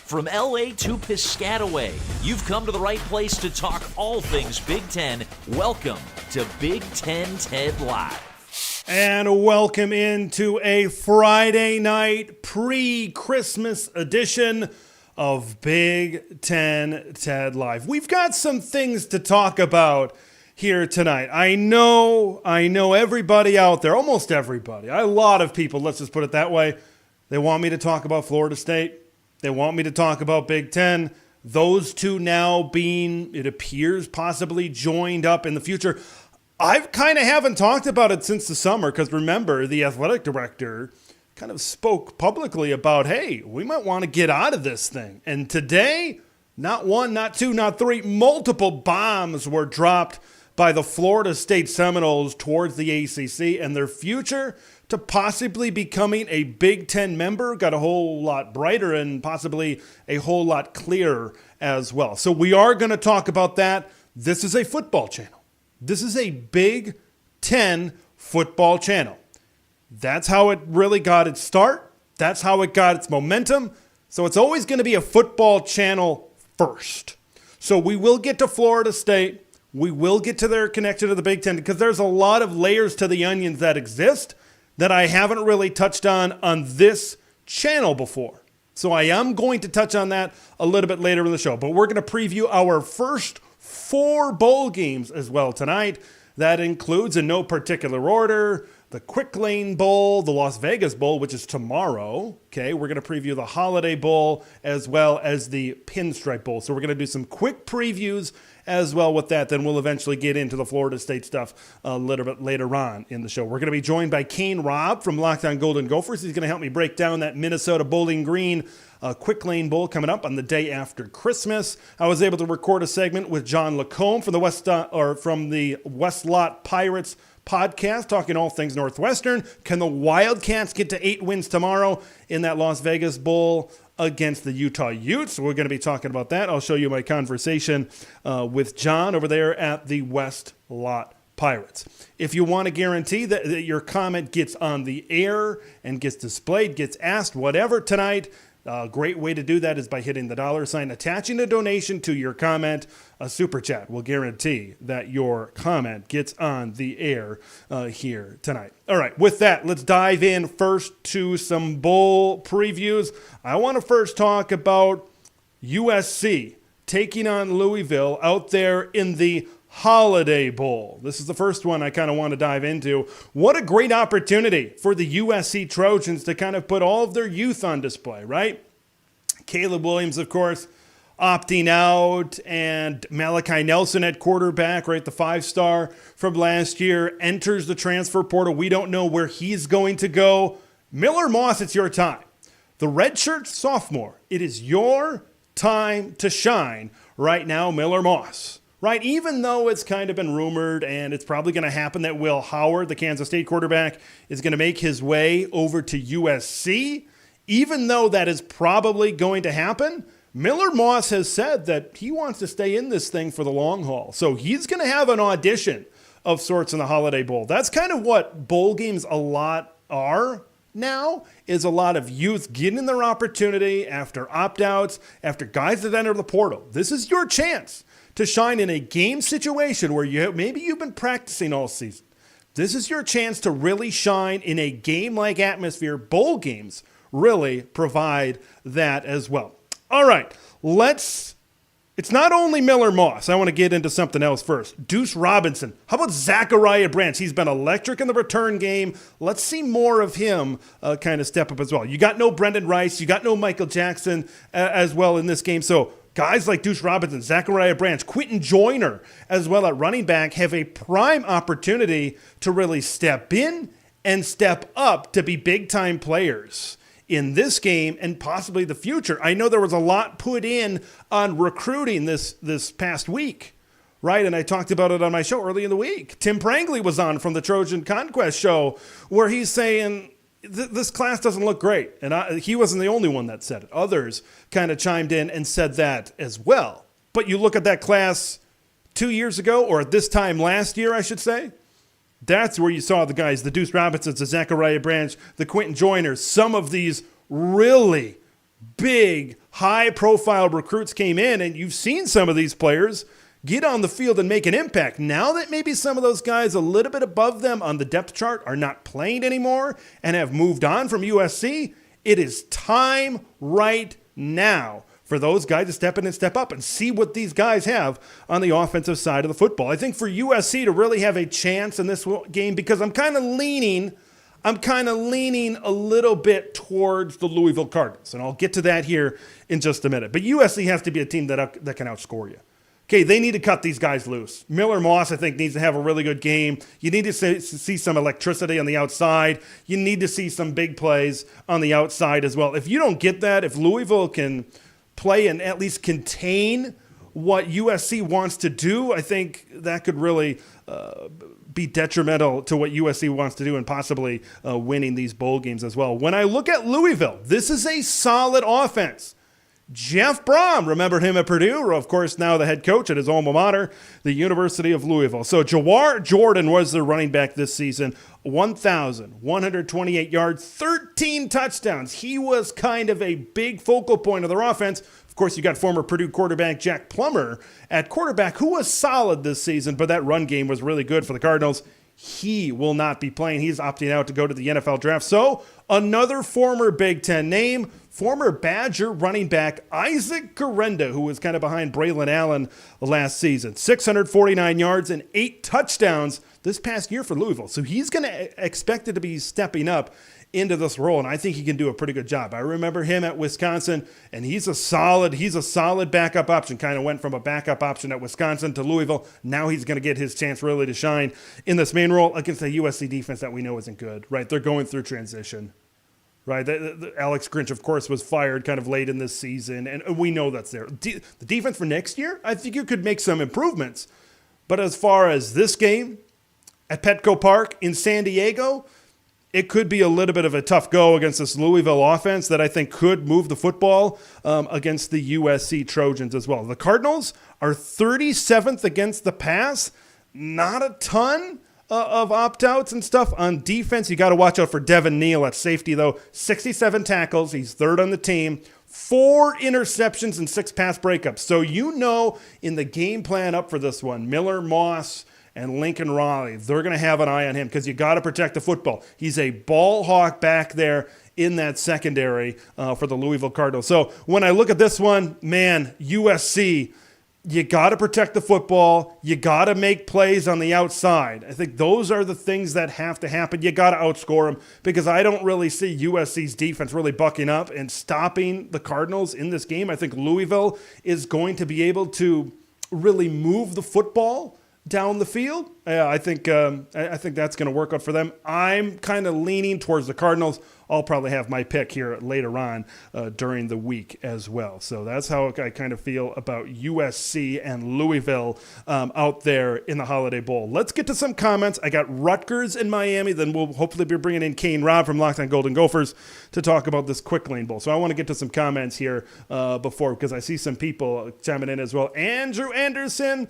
From LA to Piscataway, you've come to the right place to talk all things Big Ten. Welcome to Big Ten Ted Live. And welcome into a Friday night pre-Christmas edition of Big Ten Ted Live. We've got some things to talk about here tonight. I know everybody out there, almost everybody, a lot of people, let's just put it that way, they want me to talk about Florida State. They want me to talk about Big Ten. Those two now being, it appears, possibly joined up in the future. I kind of haven't talked about it since the summer because remember, the athletic director kind of spoke publicly about, hey, we might want to get out of this thing. And today, not one, not two, not three, multiple bombs were dropped by the Florida State Seminoles towards the ACC, and their future to possibly becoming a Big Ten member got a whole lot brighter and possibly a whole lot clearer as well. So we are going to talk about that. This is a football channel. This is a Big Ten football channel. That's how it really got its start. That's how it got its momentum. So it's always going to be a football channel first. So we will get to Florida State. We will get to their connection to the Big Ten because there's a lot of layers to the onions that exist that I haven't really touched on this channel before. So I am going to touch on that a little bit later in the show. But we're going to preview our first 4 bowl games as well tonight. That includes, in no particular order, the Quick Lane Bowl, the Las Vegas Bowl, which is tomorrow. Okay, we're going to preview the Holiday Bowl as well as the Pinstripe Bowl. So we're going to do some quick previews as well with that. Then we'll eventually get into the Florida State stuff a little bit later on in the show. We're going to be joined by Kane Robb from Locked On Golden Gophers. He's going to help me break down that Minnesota Bowling Green Quick Lane Bowl coming up on the day after Christmas. I was able to record a segment with John Lacombe from the West Lot Pirates podcast, talking all things Northwestern. Can the Wildcats get to 8 wins tomorrow in that Las Vegas Bowl against the Utah Utes? So we're going to be talking about that. I'll show you my conversation with John over there at the West Lot Pirates. If you want to guarantee that your comment gets on the air and gets displayed, gets asked, whatever tonight, a great way to do that is by hitting the $sign, attaching a donation to your comment. A super chat will guarantee that your comment gets on the air here tonight. All right, with that, let's dive in first to some bowl previews. I want to first talk about USC taking on Louisville out there in the Holiday Bowl. This is the first one I kind of want to dive into. What a great opportunity for the USC Trojans to kind of put all of their youth on display, right? Caleb Williams, of course, opting out, and Malachi Nelson at quarterback, right? The 5-star from last year enters the transfer portal. We don't know where he's going to go. Miller Moss, it's your time. The redshirt sophomore, it is your time to shine right now, Miller Moss. Right, even though it's kind of been rumored and it's probably going to happen that Will Howard, the Kansas State quarterback, is going to make his way over to USC, even though that is probably going to happen, Miller Moss has said that he wants to stay in this thing for the long haul. So he's going to have an audition of sorts in the Holiday Bowl. That's kind of what bowl games a lot are now, is a lot of youth getting their opportunity after opt-outs, after guys that enter the portal. This is your chance to shine in a game situation where maybe you've been practicing all season. This is your chance to really shine in a game-like atmosphere. Bowl games really provide that as well. All right, it's not only Miller Moss. I want to get into something else first. Deuce Robinson. How about Zachariah Branch? He's been electric in the return game. Let's see more of him kind of step up as well. You got no Brendan Rice. You got no Michael Jackson as well in this game. So guys like Deuce Robinson, Zachariah Branch, Quentin Joyner as well at running back have a prime opportunity to really step in and step up to be big-time players in this game and possibly the future. I know there was a lot put in on recruiting this past week, right? And I talked about it on my show early in the week. Tim Prangley was on from the Trojan Conquest show where he's saying this class doesn't look great. And he wasn't the only one that said it. Others kind of chimed in and said that as well. But you look at that class 2 years ago, or at this time last year, I should say, that's where you saw the guys, the Deuce Robinsons, the Zachariah Branch, the Quentin Joyners, some of these really big, high-profile recruits came in, and you've seen some of these players get on the field and make an impact. Now that maybe some of those guys a little bit above them on the depth chart are not playing anymore and have moved on from USC, it is time right now for those guys to step in and step up and see what these guys have on the offensive side of the football. I think for USC to really have a chance in this game, because I'm kind of leaning a little bit towards the Louisville Cardinals, and I'll get to that here in just a minute. But USC has to be a team that can outscore you. Okay, they need to cut these guys loose. Miller Moss, I think, needs to have a really good game. You need to see some electricity on the outside. You need to see some big plays on the outside as well. If you don't get that, if Louisville can play and at least contain what USC wants to do, I think that could really be detrimental to what USC wants to do and possibly winning these bowl games as well. When I look at Louisville, this is a solid offense. Jeff Brom, remember him at Purdue, of course, now the head coach at his alma mater, the University of Louisville. So Jawar Jordan was their running back this season, 1,128 yards, 13 touchdowns. He was kind of a big focal point of their offense. Of course, you got former Purdue quarterback Jack Plummer at quarterback, who was solid this season, but that run game was really good for the Cardinals. He will not be playing. He's opting out to go to the NFL draft. So another former Big Ten name, former Badger running back Isaac Garenda, who was kind of behind Braylon Allen last season. 649 yards and 8 touchdowns this past year for Louisville. So he's going to expect it to be stepping up into this role, and I think he can do a pretty good job. I remember him at Wisconsin, and he's a solid backup option. Kind of went from a backup option at Wisconsin to Louisville. Now he's going to get his chance really to shine in this main role against a USC defense that we know isn't good, right? They're going through transition, right? Alex Grinch, of course, was fired kind of late in this season, and we know that's there. The defense for next year, I think you could make some improvements, but as far as this game at Petco Park in San Diego, it could be a little bit of a tough go against this Louisville offense that I think could move the football against the USC Trojans as well. The Cardinals are 37th against the pass. Not a ton of opt-outs and stuff on defense. You got to watch out for Devin Neal at safety, though. 67 tackles. He's third on the team. 4 interceptions and 6 pass breakups. So you know in the game plan up for this one, Miller Moss and Lincoln Raleigh, they're going to have an eye on him because you got to protect the football. He's a ball hawk back there in that secondary for the Louisville Cardinals. So when I look at this one, man, USC, you got to protect the football. You got to make plays on the outside. I think those are the things that have to happen. You got to outscore them because I don't really see USC's defense really bucking up and stopping the Cardinals in this game. I think Louisville is going to be able to really move the football down the field. I think that's going to work out for them. I'm kind of leaning towards the Cardinals. I'll probably have my pick here later on during the week as well. So that's how I kind of feel about USC and Louisville out there in the Holiday Bowl. Let's get to some comments. I got Rutgers in Miami. Then we'll hopefully be bringing in Kane Robb from Locked On Golden Gophers to talk about this Quick Lane Bowl. So I want to get to some comments here before, because I see some people chiming in as well. Andrew Anderson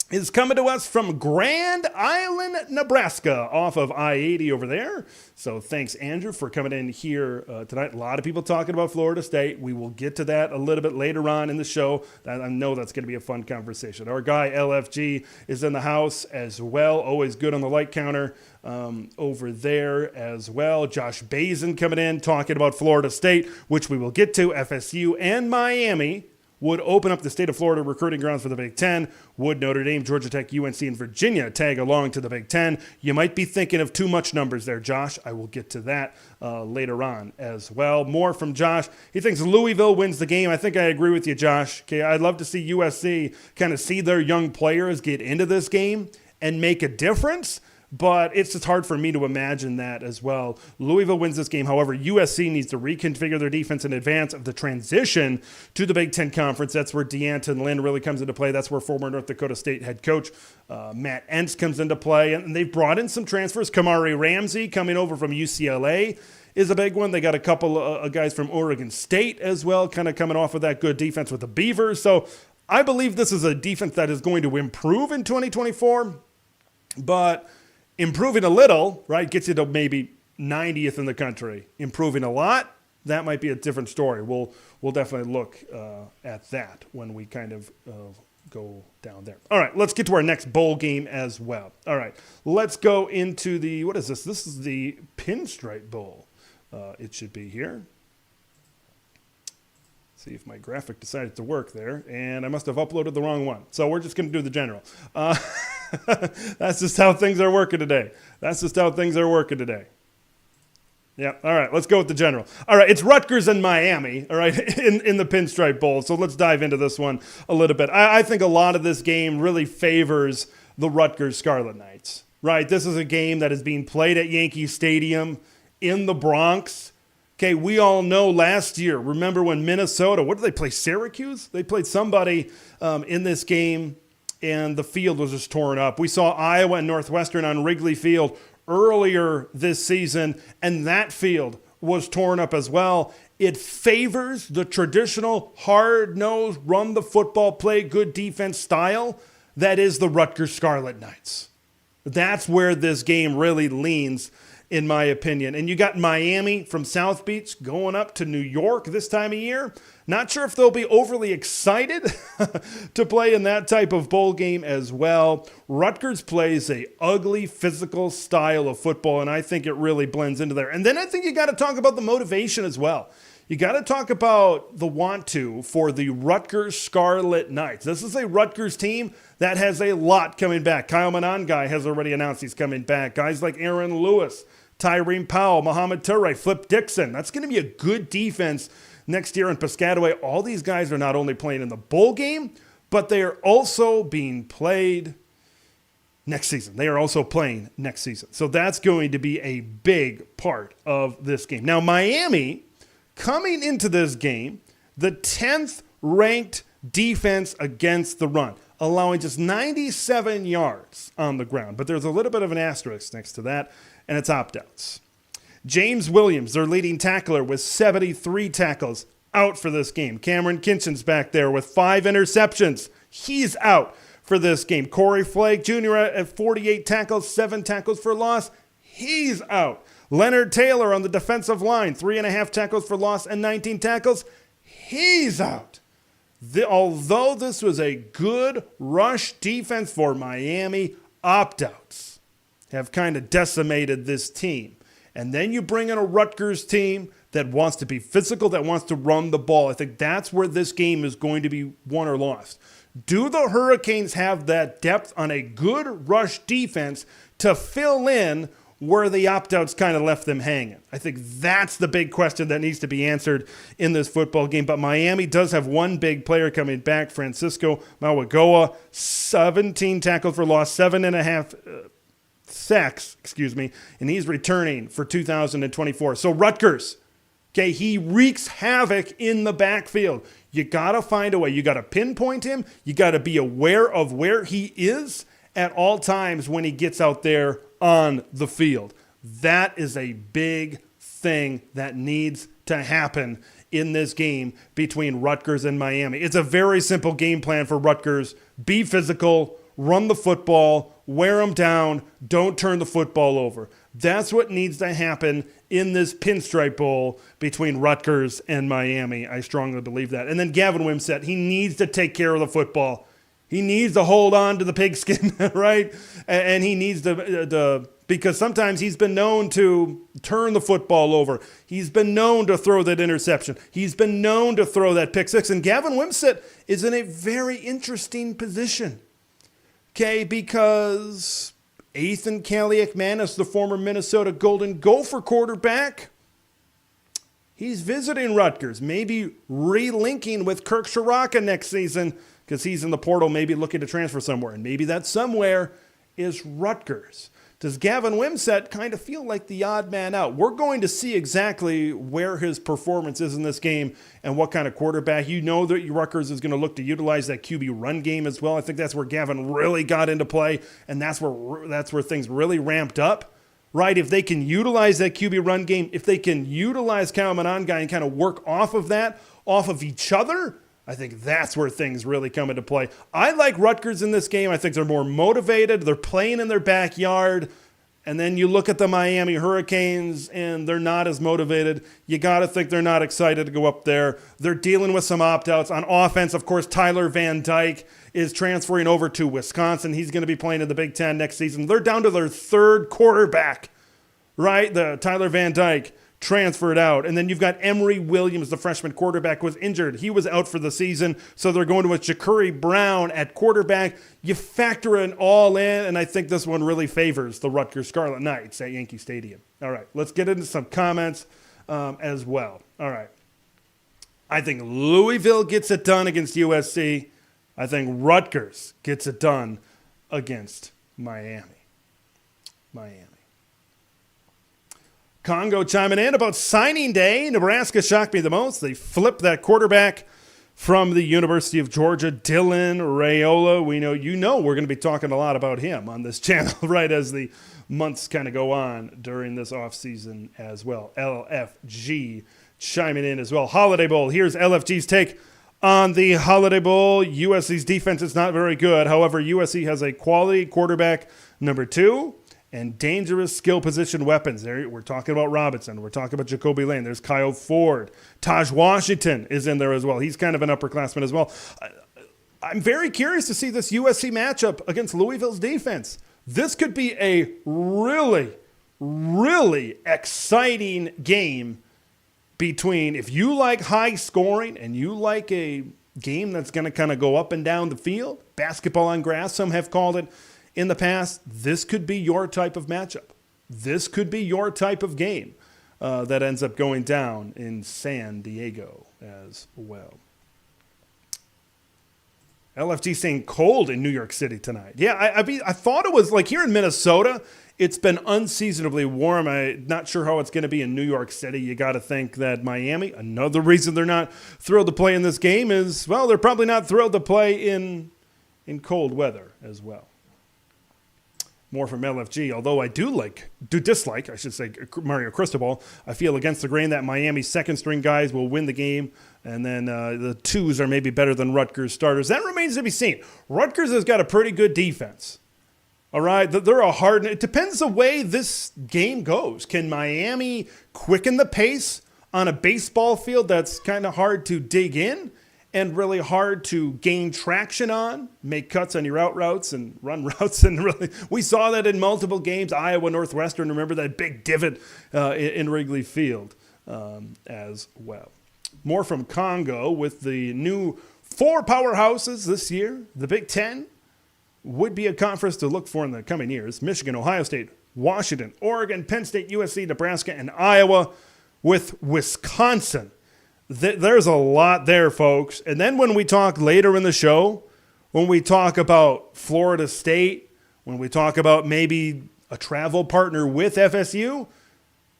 is coming to us from Grand Island, Nebraska, off of I-80 over there. So thanks, Andrew, for coming in here tonight. A lot of people talking about Florida State. We will get to that a little bit later on in the show. I know that's going to be a fun conversation. Our guy, LFG, is in the house as well. Always good on the light counter over there as well. Josh Bazin coming in, talking about Florida State, which we will get to. FSU and Miami would open up the state of Florida recruiting grounds for the Big Ten. Would Notre Dame, Georgia Tech, UNC, and Virginia tag along to the Big Ten? You might be thinking of too much numbers there, Josh. I will get to that later on as well. More from Josh. He thinks Louisville wins the game. I think I agree with you, Josh. Okay, I'd love to see USC kind of see their young players get into this game and make a difference. But it's just hard for me to imagine that as well. Louisville wins this game. However, USC needs to reconfigure their defense in advance of the transition to the Big Ten Conference. That's where DeAnton Lynn really comes into play. That's where former North Dakota State head coach Matt Entz comes into play. And they've brought in some transfers. Kamari Ramsey coming over from UCLA is a big one. They got a couple of guys from Oregon State as well, kind of coming off of that good defense with the Beavers. So I believe this is a defense that is going to improve in 2024. But improving a little, right, gets you to maybe 90th in the country. Improving a lot, that might be a different story. We'll definitely look at that when we kind of go down there. All right, let's get to our next bowl game as well. All right, let's go into the, what is this? This is the Pinstripe Bowl. It should be here. See if my graphic decided to work there, and I must have uploaded the wrong one. So we're just going to do the general. That's just how things are working today. Yeah, all right, let's go with the general. All right, it's Rutgers and Miami, all right, in the Pinstripe Bowl. So let's dive into this one a little bit. I think a lot of this game really favors the Rutgers Scarlet Knights, right? This is a game that is being played at Yankee Stadium in the Bronx. Okay, we all know last year, remember when Minnesota, what did they play, Syracuse? They played somebody in this game, and the field was just torn up. We saw Iowa and Northwestern on Wrigley Field earlier this season, and that field was torn up as well. It favors the traditional hard-nosed, run-the-football, play good defense style that is the Rutgers Scarlet Knights. That's where this game really leans, in my opinion. And you got Miami from South Beach going up to New York this time of year. Not sure if they'll be overly excited to play in that type of bowl game as well. Rutgers plays a ugly, physical style of football, and I think it really blends into there. And then I think you got to talk about the motivation as well. You got to talk about the want to for the Rutgers Scarlet Knights. This is a Rutgers team that has a lot coming back. Kyle Monangai has already announced he's coming back. Guys like Aaron Lewis, Tyreen Powell, Mohamed Toure, Flip Dixon. That's going to be a good defense next year in Piscataway. All these guys are not only playing in the bowl game, but they are also being played next season. They are also playing next season. So that's going to be a big part of this game. Now, Miami, coming into this game, the 10th ranked defense against the run, allowing just 97 yards on the ground. But there's a little bit of an asterisk next to that, and it's opt-outs. James Williams, their leading tackler, with 73 tackles, out for this game. Cameron Kinchin's back there with 5 interceptions. He's out for this game. Corey Flake Jr. at 48 tackles, 7 tackles for loss. He's out. Leonard Taylor on the defensive line, 3.5 tackles for loss and 19 tackles. He's out. Although this was a good rush defense for Miami, opt-outs have kind of decimated this team. And then you bring in a Rutgers team that wants to be physical, that wants to run the ball. I think that's where this game is going to be won or lost. Do the Hurricanes have that depth on a good rush defense to fill in where the opt-outs kind of left them hanging? I think that's the big question that needs to be answered in this football game. But Miami does have one big player coming back, Francisco Mauigoa, 17 tackles for loss, 7.5 sacks, and he's returning for 2024. So Rutgers, okay, he wreaks havoc in the backfield. You got to find a way. You got to pinpoint him. You got to be aware of where he is at all times when he gets out there on the field. That is a big thing that needs to happen in this game between Rutgers and Miami. It's a very simple game plan for Rutgers. Be physical, run the football, wear them down, don't turn the football over. That's what needs to happen in this Pinstripe Bowl between Rutgers and Miami. I strongly believe that. And then Gavin Wimsatt, he needs to take care of the football. He needs to hold on to the pigskin, right? And he needs to because sometimes he's been known to turn the football over. He's been known to throw that interception. He's been known to throw that pick six. And Gavin Wimsatt is in a very interesting position. Okay, because Ethan Kaliakmanis, the former Minnesota Golden Gopher quarterback, he's visiting Rutgers, maybe relinking with Kirk Shiraka next season because he's in the portal, maybe looking to transfer somewhere. And maybe that somewhere is Rutgers. Does Gavin Wimsatt kind of feel like the odd man out? We're going to see exactly where his performance is in this game and what kind of quarterback. You know that Rutgers is going to look to utilize that QB run game as well. I think that's where Gavin really got into play, and that's where things really ramped up, right? If they can utilize that QB run game, if they can utilize Kyle Monangai and kind of work off of that, off of each other, I think that's where things really come into play. I like Rutgers in this game. I think they're more motivated. They're playing in their backyard. And then you look at the Miami Hurricanes, and they're not as motivated. You got to think they're not excited to go up there. They're dealing with some opt-outs. On offense, of course, Tyler Van Dyke is transferring over to Wisconsin. He's going to be playing in the Big Ten next season. They're down to their third quarterback, right? The Tyler Van Dyke transferred out. And then you've got Emory Williams, the freshman quarterback, was injured. He was out for the season, so they're going with Ja'Cory Brown at quarterback. You factor it all in, and I think this one really favors the Rutgers Scarlet Knights at Yankee Stadium. All right, let's get into some comments as well. All right. I think Louisville gets it done against USC. I think Rutgers gets it done against Miami. Congo chiming in about signing day. Nebraska shocked me the most. They flipped that quarterback from the University of Georgia, Dylan Raiola. We're going to be talking a lot about him on this channel, right, as the months kind of go on during this offseason as well. LFG chiming in as well. Holiday Bowl. Here's LFG's take on the Holiday Bowl. USC's defense is not very good. However, USC has a quality quarterback, number 2, and dangerous skill position weapons. There, we're talking about Robinson. We're talking about Jacoby Lane. There's Kyle Ford. Taj Washington is in there as well. He's kind of an upperclassman as well. I'm very curious to see this USC matchup against Louisville's defense. This could be a really, really exciting game between, if you like high scoring and you like a game that's going to kind of go up and down the field, basketball on grass, some have called it in the past, this could be your type of matchup. This could be your type of game that ends up going down in San Diego as well. LFG saying cold in New York City tonight. Yeah, I thought it was like here in Minnesota, it's been unseasonably warm. I'm not sure how it's going to be in New York City. You got to think that Miami, another reason they're not thrilled to play in this game is, well, they're probably not thrilled to play in cold weather as well. More from LFG, although I dislike Mario Cristobal. I feel against the grain that Miami's second-string guys will win the game, and then the twos are maybe better than Rutgers starters. That remains to be seen. Rutgers has got a pretty good defense. All right, they're a hard. It depends the way this game goes. Can Miami quicken the pace on a baseball field that's kind of hard to dig in and really hard to gain traction on, make cuts on your out routes and run routes? And really, we saw that in multiple games. Iowa, Northwestern, remember that big divot in Wrigley Field as well. More from Congo with the new 4 powerhouses this year. The Big Ten would be a conference to look for in the coming years. Michigan, Ohio State, Washington, Oregon, Penn State, USC, Nebraska, and Iowa, with Wisconsin. There's a lot there, folks. And then when we talk later in the show, when we talk about Florida State, when we talk about maybe a travel partner with FSU,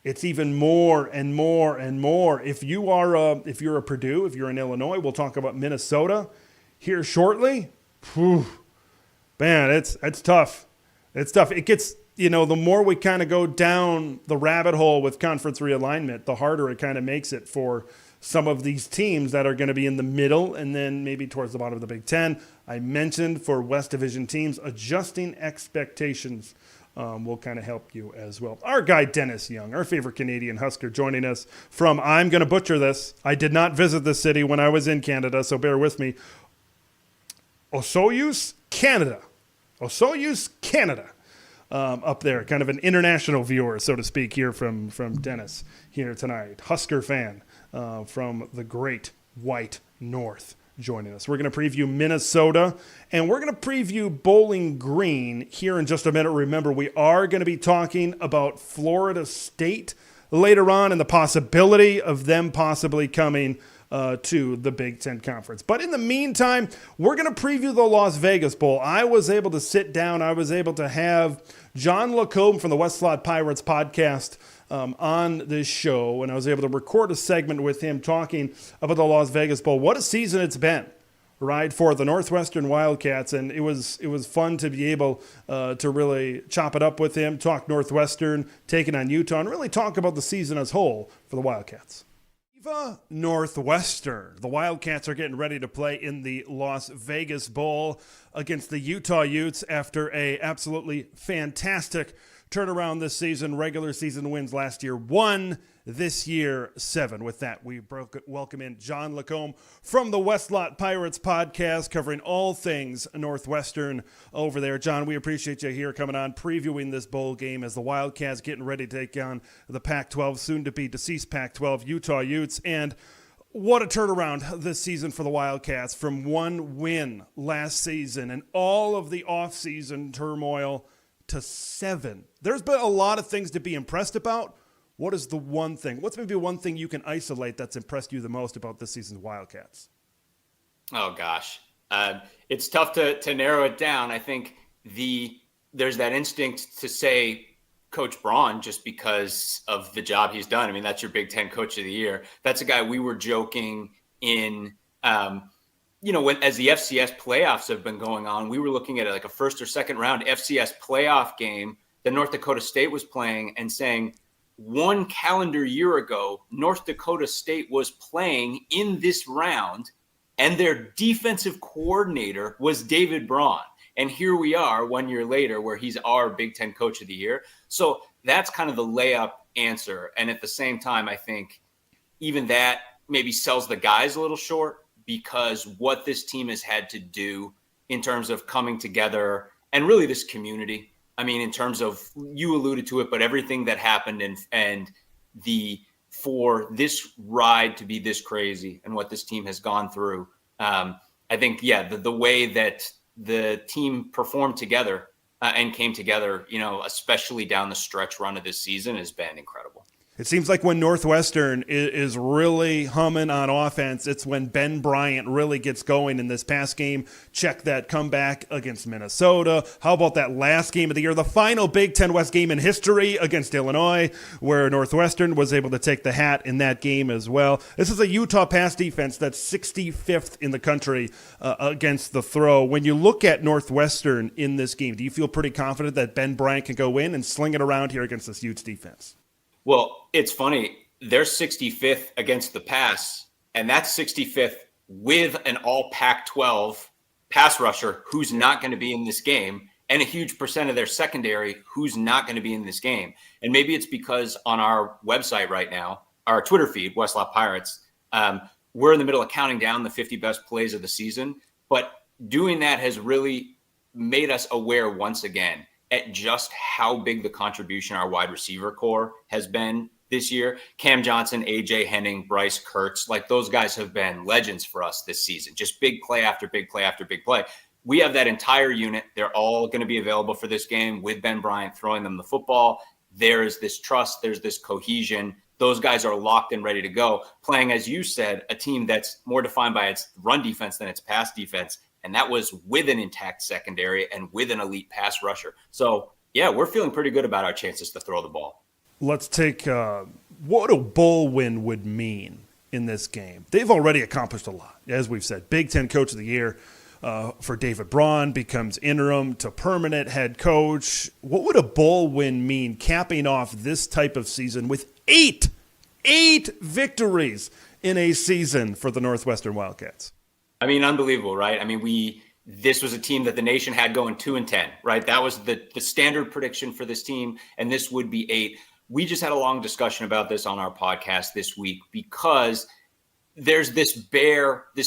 it's even more and more and more. If you're a Purdue, if you're in Illinois, we'll talk about Minnesota here shortly. Whew. Man, it's tough. It's tough. It gets, the more we kind of go down the rabbit hole with conference realignment, the harder it kind of makes it for some of these teams that are going to be in the middle and then maybe towards the bottom of the Big Ten. I mentioned for West Division teams, adjusting expectations will kind of help you as well. Our guy, Dennis Young, our favorite Canadian Husker, joining us from, I'm going to butcher this. I did not visit this city when I was in Canada, so bear with me. Osoyoos, Canada. Up there, kind of an international viewer, so to speak, here from Dennis here tonight. Husker fan from the great white north joining us. We're going to preview Minnesota, and we're going to preview Bowling Green here in just a minute. Remember, we are going to be talking about Florida State later on and the possibility of them possibly coming to the Big Ten Conference. But in the meantime, we're going to preview the Las Vegas Bowl. I was able to sit down. I was able to have John Lacombe from the West Slot Pirates podcast on this show, and I was able to record a segment with him talking about the Las Vegas Bowl. What a season it's been, right, for the Northwestern Wildcats, and it was fun to be able to really chop it up with him, talk Northwestern, taking on Utah, and really talk about the season as whole for the Wildcats. Northwestern. The Wildcats are getting ready to play in the Las Vegas Bowl against the Utah Utes after a absolutely fantastic turnaround this season. Regular season wins last year, 1. This year, 7. With that, we welcome in John Lacombe from the West Lot Pirates podcast, covering all things Northwestern over there. John, we appreciate you here coming on, previewing this bowl game as the Wildcats getting ready to take on the Pac-12, soon-to-be deceased Pac-12 Utah Utes. And what a turnaround this season for the Wildcats, from 1 win last season and all of the offseason turmoil to 7. There's been a lot of things to be impressed about. What is the one thing? What's maybe one thing you can isolate that's impressed you the most about this season's Wildcats? Oh, gosh. It's tough to narrow it down. I think there's that instinct to say Coach Braun just because of the job he's done. I mean, that's your Big Ten Coach of the Year. That's a guy we were joking in, as the FCS playoffs have been going on, we were looking at like a first or second round FCS playoff game that North Dakota State was playing and saying, 1 calendar year ago, North Dakota State was playing in this round, and their defensive coordinator was David Braun. And here we are 1 year later where he's our Big Ten Coach of the Year. So that's kind of the layup answer. And at the same time, I think even that maybe sells the guys a little short, because what this team has had to do in terms of coming together and really this community. I mean, in terms of, you alluded to it, but everything that happened and for this ride to be this crazy and what this team has gone through, I think, the way that the team performed together and came together, especially down the stretch run of this season, has been incredible. It seems like when Northwestern is really humming on offense, it's when Ben Bryant really gets going. In this past game, check that comeback against Minnesota. How about that last game of the year, the final Big Ten West game in history against Illinois, where Northwestern was able to take the hat in that game as well. This is a Utah pass defense that's 65th in the country against the throw. When you look at Northwestern in this game, do you feel pretty confident that Ben Bryant can go in and sling it around here against this Utes defense? Well, it's funny. They're 65th against the pass, and that's 65th with an all Pac-12 pass rusher who's not going to be in this game, and a huge percent of their secondary who's not going to be in this game. And maybe it's because on our website right now, our Twitter feed, Westlot Pirates, we're in the middle of counting down the 50 best plays of the season. But doing that has really made us aware once again at just how big the contribution our wide receiver core has been this year. Cam Johnson, AJ Henning, Bryce Kurtz, like those guys have been legends for us this season. Just big play after big play after big play. We have that entire unit. They're all going to be available for this game with Ben Bryant throwing them the football. There is this trust. There's this cohesion. Those guys are locked and ready to go, playing, as you said, a team that's more defined by its run defense than its pass defense. And that was with an intact secondary and with an elite pass rusher. So, yeah, we're feeling pretty good about our chances to throw the ball. Let's take what a bowl win would mean in this game. They've already accomplished a lot. As we've said, Big Ten Coach of the Year for David Braun, becomes interim to permanent head coach. What would a bowl win mean, capping off this type of season with eight victories in a season for the Northwestern Wildcats? I mean, unbelievable, right? I mean, this was a team that the nation had going 2-10, right? That was the standard prediction for this team, and this would be 8. We just had a long discussion about this on our podcast this week because there's this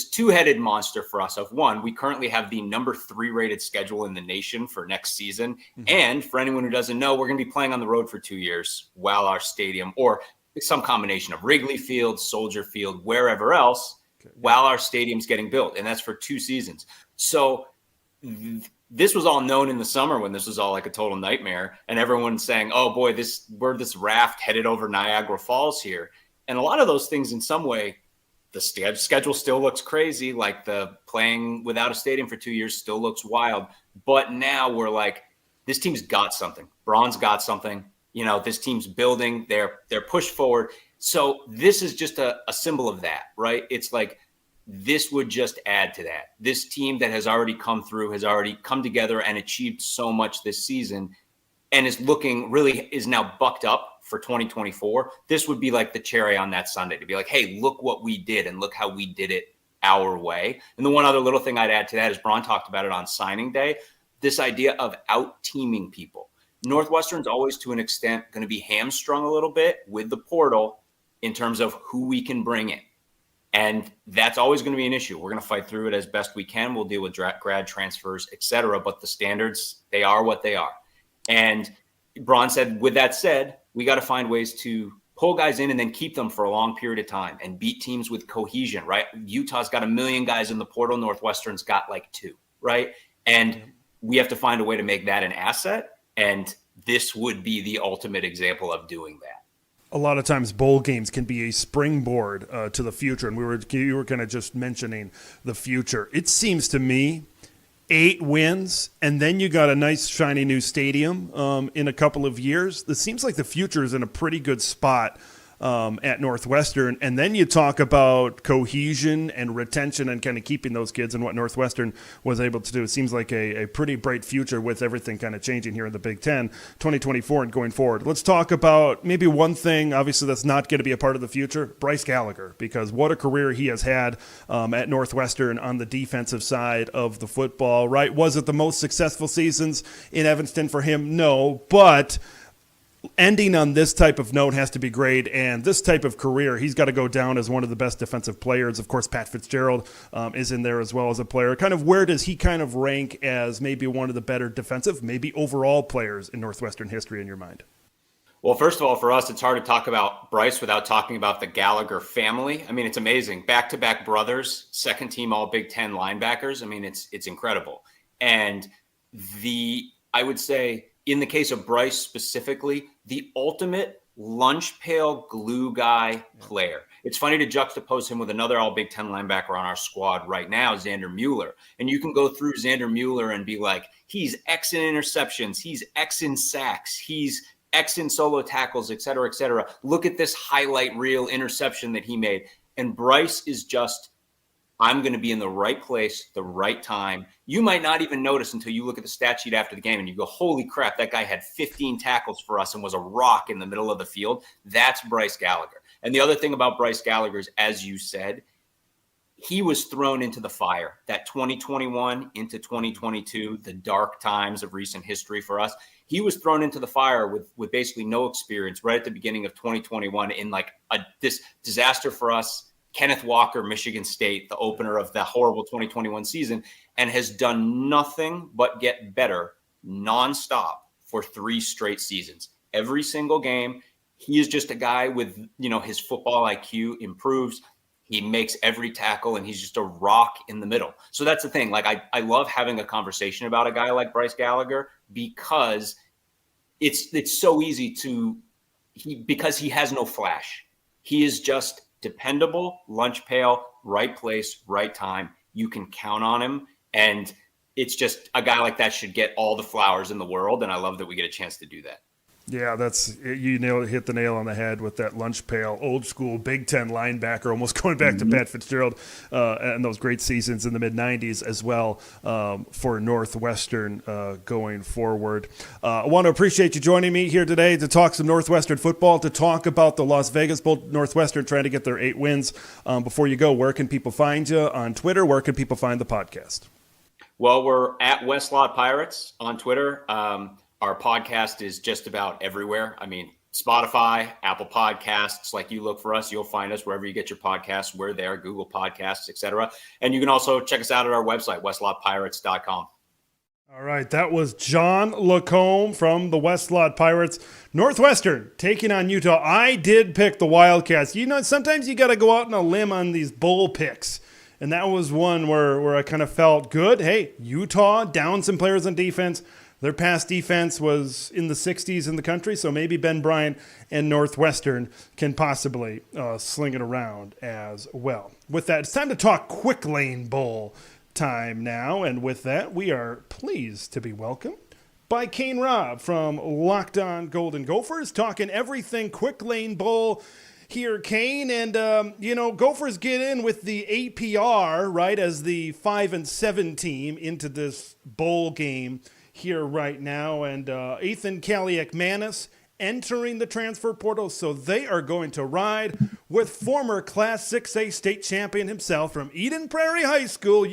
two-headed monster for us. Of one, we currently have the number 3 rated schedule in the nation for next season. Mm-hmm. And for anyone who doesn't know, we're going to be playing on the road for 2 years while our stadium, or some combination of Wrigley Field, Soldier Field, wherever else, while our stadium's getting built. And that's for 2 seasons. So this was all known in the summer when this was all like a total nightmare. And everyone's saying, oh boy, we're this raft headed over Niagara Falls here. And a lot of those things in some way, the schedule still looks crazy. Like the playing without a stadium for 2 years still looks wild. But now we're like, this team's got something. Braun's got something. This team's building. They're pushed forward. So this is just a symbol of that, right? It's like this would just add to that. This team that has already come through, has already come together and achieved so much this season and is now bucked up for 2024. This would be like the cherry on that Sunday to be like, hey, look what we did and look how we did it our way. And the one other little thing I'd add to that is Braun talked about it on signing day, this idea of out-teaming people. Northwestern's always, to an extent, going to be hamstrung a little bit with the portal in terms of who we can bring in. And that's always going to be an issue. We're going to fight through it as best we can. We'll deal with grad transfers, et cetera. But the standards, they are what they are. And Braun said, with that said, we got to find ways to pull guys in and then keep them for a long period of time and beat teams with cohesion, right? Utah's got 1 million guys in the portal. Northwestern's got like 2, right? And we have to find a way to make that an asset. And this would be the ultimate example of doing that. A lot of times bowl games can be a springboard to the future. And you were kind of just mentioning the future. It seems to me 8 wins, and then you got a nice shiny new stadium in a couple of years. It seems like the future is in a pretty good spot at Northwestern. And then you talk about cohesion and retention and kind of keeping those kids, and what Northwestern was able to do. It seems like a pretty bright future with everything kind of changing here in the Big Ten 2024 and going forward. Let's talk about maybe one thing, obviously, that's not going to be a part of the future, Bryce Gallagher, because what a career he has had at Northwestern on the defensive side of the football, right? Was it the most successful seasons in Evanston for him? No, but ending on this type of note has to be great, and this type of career, he's got to go down as one of the best defensive players. Of course, Pat Fitzgerald is in there as well as a player. Kind of where does he kind of rank as maybe one of the better defensive, maybe overall players in Northwestern history in your mind? Well, first of all, for us, it's hard to talk about Bryce without talking about the Gallagher family. I mean, it's amazing. Back-to-back brothers, second-team All-Big Ten linebackers. I mean, it's incredible. And I would say, in the case of Bryce specifically, the ultimate lunch pail glue guy player. It's funny to juxtapose him with another All-Big Ten linebacker on our squad right now, Xander Mueller. And you can go through Xander Mueller and be like, he's X in interceptions, he's X in sacks, he's X in solo tackles, et cetera, et cetera. Look at this highlight reel interception that he made. And Bryce is just, I'm going to be in the right place, the right time. You might not even notice until you look at the stat sheet after the game and you go, holy crap, that guy had 15 tackles for us and was a rock in the middle of the field. That's Bryce Gallagher. And the other thing about Bryce Gallagher is, as you said, he was thrown into the fire. That 2021 into 2022, the dark times of recent history for us, he was thrown into the fire with basically no experience right at the beginning of 2021 in like this disaster for us. Kenneth Walker, Michigan State, the opener of the horrible 2021 season, and has done nothing but get better nonstop for 3 straight seasons. Every single game, he is just a guy with, his football IQ improves. He makes every tackle, and he's just a rock in the middle. So that's the thing. Like, I love having a conversation about a guy like Bryce Gallagher because it's so easy because he has no flash. He is just dependable, lunch pail, right place, right time. You can count on him. And it's just a guy like that should get all the flowers in the world. And I love that we get a chance to do that. Yeah, hit the nail on the head with that lunch pail, old school Big Ten linebacker, almost going back to Pat Fitzgerald and those great seasons in the mid-'90s as well for Northwestern going forward. I want to appreciate you joining me here today to talk some Northwestern football, to talk about the Las Vegas Bowl. Northwestern trying to get their 8 wins. Before you go, where can people find you on Twitter? Where can people find the podcast? Well, we're at Westlot Pirates on Twitter. Our podcast is just about everywhere. I mean, Spotify, Apple Podcasts, like you look for us, you'll find us wherever you get your podcasts. We're there, Google Podcasts, et cetera. And you can also check us out at our website, westlotpirates.com. All right, that was John Lacombe from the Westlot Pirates. Northwestern taking on Utah. I did pick the Wildcats. Sometimes you got to go out on a limb on these bowl picks. And that was one where I kind of felt good. Hey, Utah down some players on defense. Their pass defense was in the 60s in the country, so maybe Ben Bryant and Northwestern can possibly sling it around as well. With that, it's time to talk Quick Lane Bowl time now, and with that, we are pleased to be welcomed by Kane Robb from Locked On Golden Gophers, talking everything Quick Lane Bowl here, Kane. And, Gophers get in with the APR, right, as the 5-7 team into this bowl game here right now, and Ethan Kaliak-Manis entering the transfer portal, so they are going to ride with former Class 6A state champion himself from Eden Prairie High School,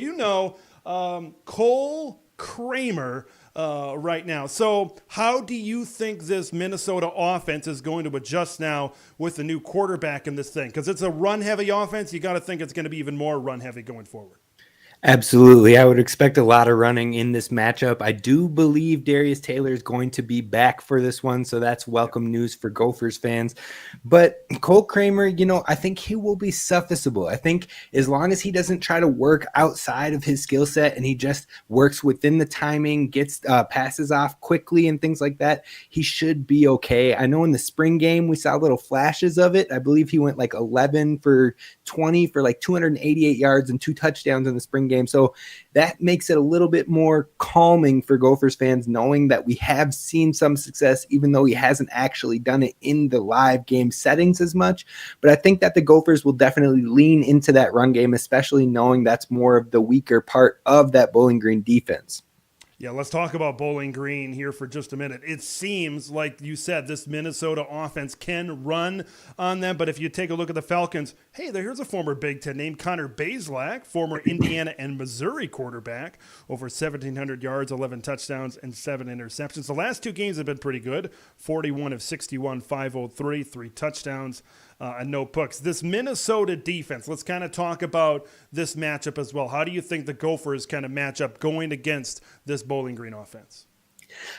Cole Kramer, right now. So how do you think this Minnesota offense is going to adjust now with the new quarterback in this thing? Because it's a run-heavy offense. You got to think it's going to be even more run-heavy going forward. Absolutely. I would expect a lot of running in this matchup. I do believe Darius Taylor is going to be back for this one, so that's welcome news for Gophers fans. But Cole Kramer, I think he will be sufficible. I think as long as he doesn't try to work outside of his skill set and he just works within the timing, gets passes off quickly and things like that, he should be okay. I know in the spring game we saw little flashes of it. I believe he went like 11 for 20 for like 288 yards and 2 touchdowns in the spring game. So that makes it a little bit more calming for Gophers fans, knowing that we have seen some success, even though he hasn't actually done it in the live game settings as much. But I think that the Gophers will definitely lean into that run game, especially knowing that's more of the weaker part of that Bowling Green defense. Yeah, let's talk about Bowling Green here for just a minute. It seems like you said this Minnesota offense can run on them, but if you take a look at the Falcons, hey, here's a former Big Ten named Connor Bazelak, former Indiana and Missouri quarterback, over 1,700 yards, 11 touchdowns, and 7 interceptions. The last 2 games have been pretty good, 41 of 61, 503, 3 touchdowns. And no picks. This Minnesota defense, let's kind of talk about this matchup as well. How do you think the Gophers kind of match up going against this Bowling Green offense?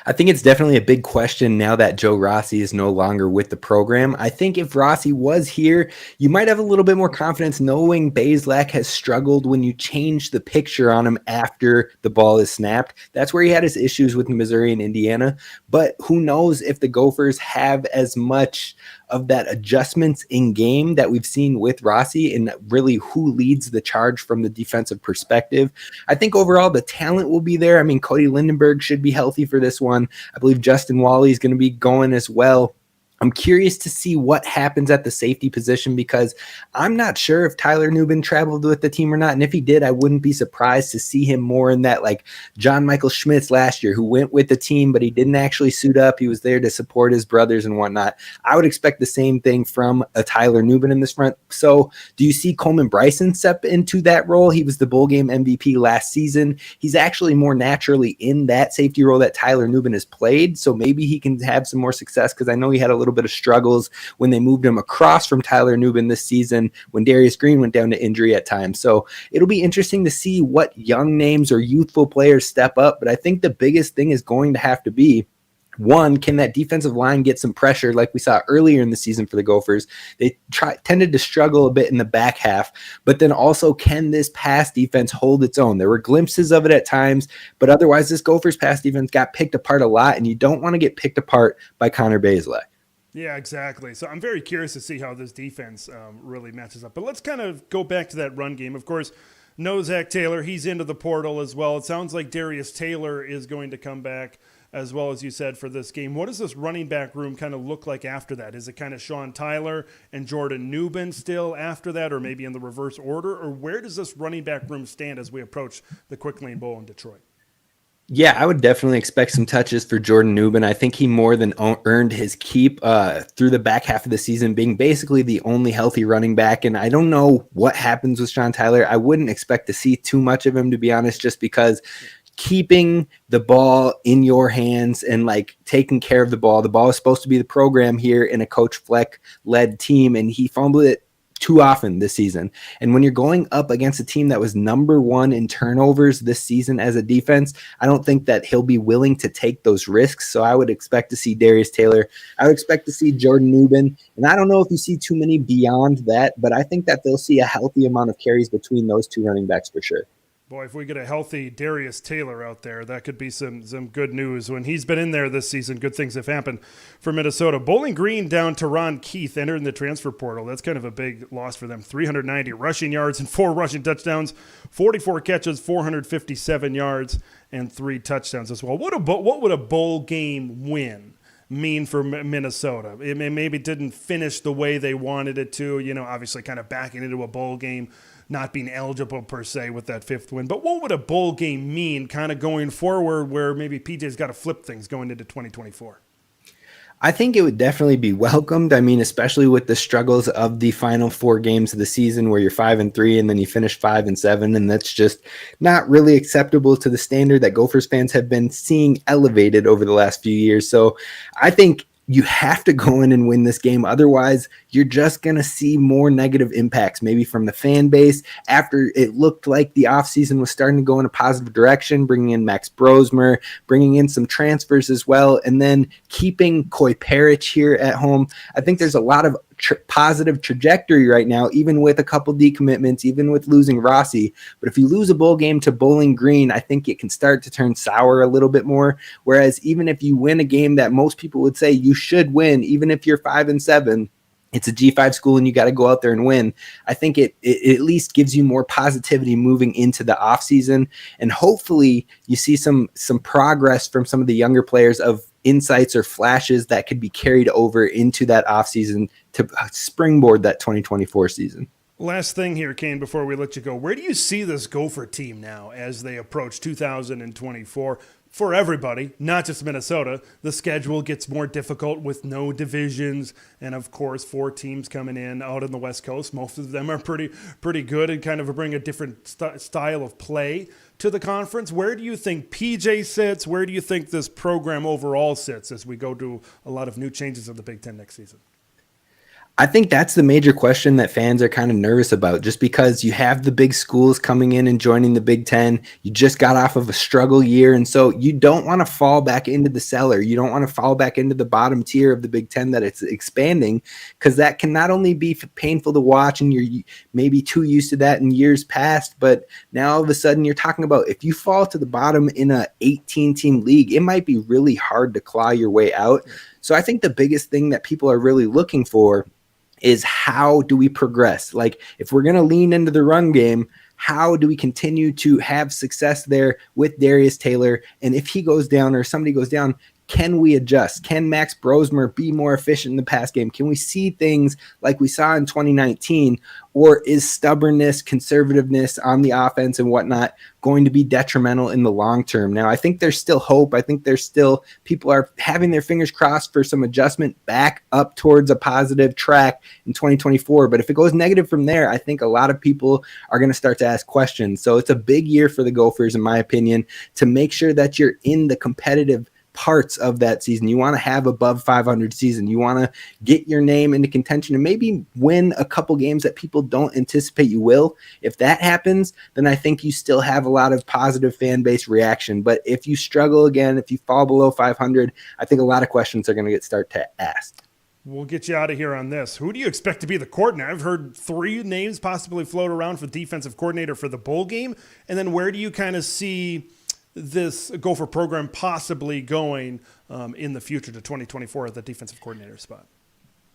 I think it's definitely a big question now that Joe Rossi is no longer with the program. I think if Rossi was here, you might have a little bit more confidence knowing Bazelak has struggled when you change the picture on him after the ball is snapped. That's where he had his issues with Missouri and Indiana. But who knows if the Gophers have as much of that adjustments in game that we've seen with Rossi and really who leads the charge from the defensive perspective. I think overall the talent will be there. I mean, Cody Lindenberg should be healthy for this one. I believe Justin Wally is going to be going as well. I'm curious to see what happens at the safety position because I'm not sure if Tyler Nubin traveled with the team or not. And if he did, I wouldn't be surprised to see him more in that like John Michael Schmitz last year who went with the team, but he didn't actually suit up. He was there to support his brothers and whatnot. I would expect the same thing from a Tyler Nubin in this front. So do you see Coleman Bryson step into that role? He was the bowl game MVP last season. He's actually more naturally in that safety role that Tyler Nubin has played. So maybe he can have some more success because I know he had a little bit of struggles when they moved him across from Tyler Nubin this season when Darius Green went down to injury at times. So it'll be interesting to see what young names or youthful players step up. But I think the biggest thing is going to have to be, one, can that defensive line get some pressure like we saw earlier in the season for the Gophers? They tended to struggle a bit in the back half, but then also can this pass defense hold its own? There were glimpses of it at times, but otherwise this Gophers pass defense got picked apart a lot, and you don't want to get picked apart by Connor Bazelak. Yeah, exactly. So I'm very curious to see how this defense really matches up. But let's kind of go back to that run game. Of course, no Zach Taylor. He's into the portal as well. It sounds like Darius Taylor is going to come back as well, as you said, for this game. What does this running back room kind of look like after that? Is it kind of Sean Tyler and Jordan Nubin still after that, or maybe in the reverse order? Or where does this running back room stand as we approach the Quick Lane Bowl in Detroit? Yeah, I would definitely expect some touches for Jordan Nubin. I think he more than earned his keep through the back half of the season, being basically the only healthy running back. And I don't know what happens with Sean Tyler. I wouldn't expect to see too much of him, to be honest, just because keeping the ball in your hands and like taking care of the ball is supposed to be the program here in a Coach Fleck-led team, and he fumbled it too often this season. And when you're going up against a team that was number 1 in turnovers this season as a defense, I don't think that he'll be willing to take those risks. So I would expect to see Darius Taylor. I would expect to see Jordan Nubin. And I don't know if you see too many beyond that, but I think that they'll see a healthy amount of carries between those 2 running backs for sure. Boy, if we get a healthy Darius Taylor out there, that could be some good news. When he's been in there this season, good things have happened for Minnesota. Bowling Green down to Ron Keith, entered in the transfer portal. That's kind of a big loss for them. 390 rushing yards and 4 rushing touchdowns, 44 catches, 457 yards, and 3 touchdowns as well. What would a bowl game win mean for Minnesota? It maybe didn't finish the way they wanted it to, obviously kind of backing into a bowl game, not being eligible per se with that 5th win. But what would a bowl game mean kind of going forward where maybe PJ's got to flip things going into 2024? I think it would definitely be welcomed. I mean, especially with the struggles of the final 4 games of the season where you're 5-3 and then you finish 5-7. And that's just not really acceptable to the standard that Gophers fans have been seeing elevated over the last few years. So I think you have to go in and win this game. Otherwise, you're just going to see more negative impacts, maybe from the fan base after it looked like the offseason was starting to go in a positive direction, bringing in Max Brosmer, bringing in some transfers as well, and then keeping Coy Parrish here at home. I think there's a lot of positive trajectory right now, even with a couple decommitments, even with losing Rossi. But if you lose a bowl game to Bowling Green, I think it can start to turn sour a little bit more. Whereas even if you win a game that most people would say you should win, even if you're 5-7, it's a G5 school and you got to go out there and win. I think it at least gives you more positivity moving into the offseason. And hopefully you see some progress from some of the younger players of insights or flashes that could be carried over into that offseason to springboard that 2024 season. Last thing here, Kane, before we let you go. Where do you see this Gopher team now as they approach 2024? For everybody, not just Minnesota, the schedule gets more difficult with no divisions, and of course 4 teams coming in out on the West Coast. Most of them are pretty good and kind of bring a different style of play to the conference. Where do you think PJ sits? Where do you think this program overall sits as we go to a lot of new changes of the Big Ten next season? I think that's the major question that fans are kind of nervous about, just because you have the big schools coming in and joining the Big Ten. You just got off of a struggle year, and so you don't want to fall back into the cellar. You don't want to fall back into the bottom tier of the Big Ten that it's expanding, because that can not only be painful to watch, and you're maybe too used to that in years past, but now all of a sudden you're talking about if you fall to the bottom in a 18-team league, it might be really hard to claw your way out. So I think the biggest thing that people are really looking for is how do we progress? Like, if we're going to lean into the run game, how do we continue to have success there with Darius Taylor? And if he goes down or somebody goes down, can we adjust? Can Max Brosmer be more efficient in the pass game? Can we see things like we saw in 2019? Or is stubbornness, conservativeness on the offense and whatnot going to be detrimental in the long term? Now, I think there's still hope. I think there's still people are having their fingers crossed for some adjustment back up towards a positive track in 2024. But if it goes negative from there, I think a lot of people are going to start to ask questions. So it's a big year for the Gophers, in my opinion, to make sure that you're in the competitive parts of that season. You want to have above 500 season. You want to get your name into contention and maybe win a couple games that people don't anticipate you will. If that happens, then I think you still have a lot of positive fan base reaction. But if you struggle again, if you fall below 500, I think a lot of questions are going to start to asked. We'll get you out of here on this. Who do you expect to be the coordinator? I've heard 3 names possibly float around for defensive coordinator for the bowl game. And then where do you kind of see this Gopher program possibly going in the future to 2024 at the defensive coordinator spot?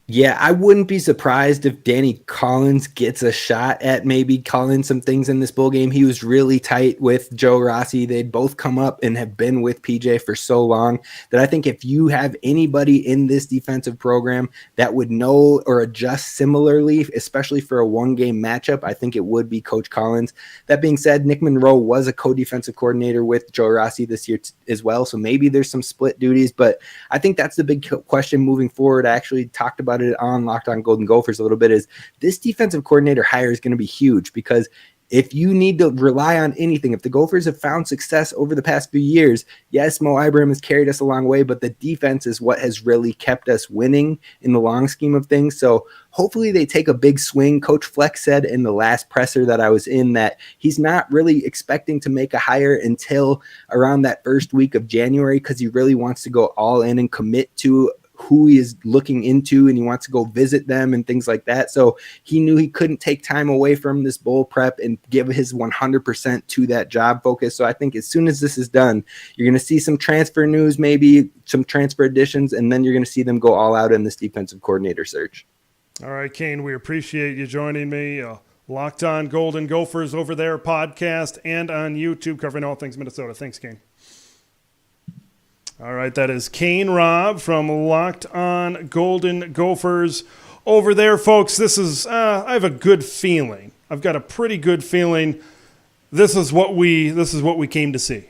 Yeah, I wouldn't be surprised if Danny Collins gets a shot at maybe calling some things in this bowl game. He was really tight with Joe Rossi. They'd both come up and have been with PJ for so long that I think if you have anybody in this defensive program that would know or adjust similarly, especially for a 1-game matchup, I think it would be Coach Collins. That being said, Nick Monroe was a co-defensive coordinator with Joe Rossi this year as well, so maybe there's some split duties, but I think that's the big question moving forward. I actually talked about it on Locked On Golden Gophers a little bit, is this defensive coordinator hire is going to be huge, because if you need to rely on anything, if the Gophers have found success over the past few years, yes, Mo Ibrahim has carried us a long way, but the defense is what has really kept us winning in the long scheme of things. So hopefully they take a big swing. Coach Flex said in the last presser that I was in that he's not really expecting to make a hire until around that first week of January, because he really wants to go all in and commit to who he is looking into, and he wants to go visit them and things like that. So he knew he couldn't take time away from this bowl prep and give his 100% to that job focus. So I think as soon as this is done, you're going to see some transfer news, maybe some transfer additions, and then you're going to see them go all out in this defensive coordinator search. All right, Kane, we appreciate you joining me. Locked On Golden Gophers over there, podcast, and on YouTube, covering all things Minnesota. Thanks, Kane. All right, that is Kane Robb from Locked On Golden Gophers over there, folks. This is I have a good feeling. I've got a pretty good feeling. This is what we came to see.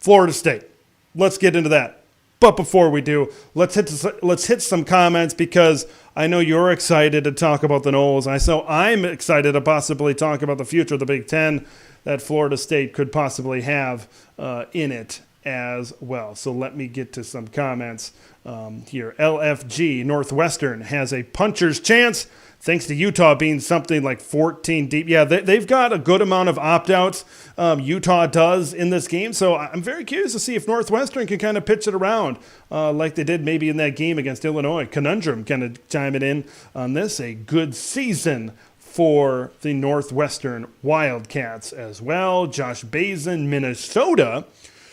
Florida State. Let's get into that. But before we do, let's hit some comments because I know you're excited to talk about the Noles. So I'm excited to possibly talk about the future of the Big Ten that Florida State could possibly have in it as well. So let me get to some comments here. LFG, Northwestern has a puncher's chance thanks to Utah being something like 14 deep. Yeah, they've got a good amount of opt-outs. Utah does in this game. So I'm very curious to see if Northwestern can kind of pitch it around like they did maybe in that game against Illinois. Conundrum kind of chiming in on this. A good season for the Northwestern Wildcats as well. Josh Bazin, Minnesota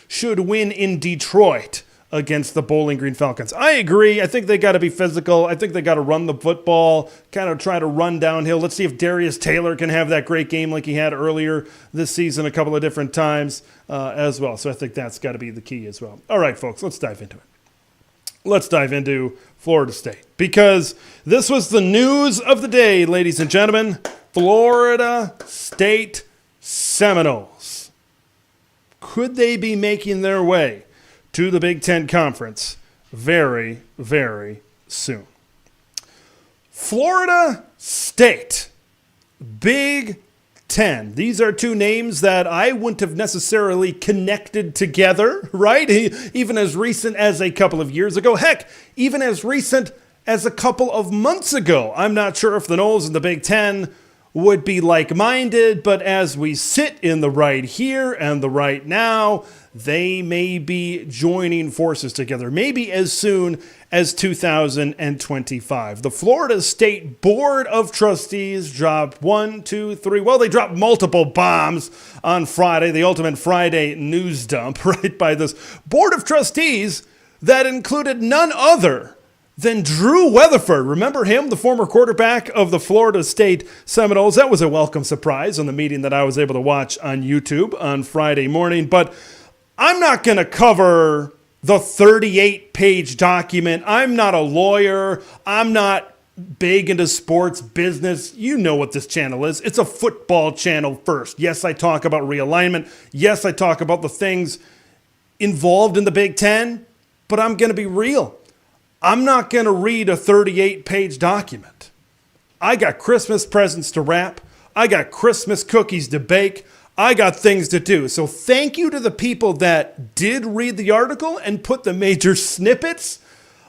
should win in Detroit against the Bowling Green Falcons. I agree. I think they got to be physical. I think they got to run the football, kind of try to run downhill. Let's see if Darius Taylor can have that great game like he had earlier this season a couple of different times as well. So I think that's got to be the key as well. All right, folks, let's dive into it. Let's dive into Florida State because this was the news of the day, ladies and gentlemen. Florida State Seminoles. Could they be making their way to the Big Ten Conference very, very soon? Florida State, Big Ten. These are two names that I wouldn't have necessarily connected together, right? Even as recent as a couple of years ago. Heck, even as recent as a couple of months ago. I'm not sure if the Noles and the Big Ten would be like-minded, but as we sit in the right here and the right now, they may be joining forces together, maybe as soon as 2025. The Florida State Board of Trustees dropped they dropped multiple bombs on Friday, the ultimate Friday news dump, right, by this Board of Trustees that included none other than Drew Weatherford. Remember him, the former quarterback of the Florida State Seminoles? That was a welcome surprise on the meeting that I was able to watch on YouTube on Friday morning. But I'm not going to cover the 38-page document. I'm not a lawyer. I'm not big into sports business. You know what this channel is. It's a football channel first. Yes, I talk about realignment. Yes, I talk about the things involved in the Big Ten. But I'm going to be real. I'm not going to read a 38-page document. I got Christmas presents to wrap. I got Christmas cookies to bake. I got things to do. So thank you to the people that did read the article and put the major snippets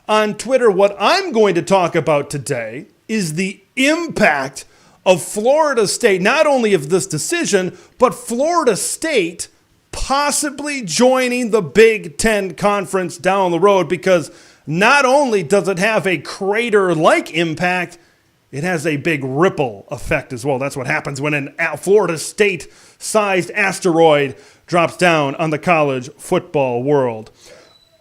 on Twitter. What I'm going to talk about today is the impact of Florida State, not only of this decision, but Florida State possibly joining the Big Ten Conference down the road, because not only does it have a crater-like impact, it has a big ripple effect as well. That's what happens when a Florida State-sized asteroid drops down on the college football world.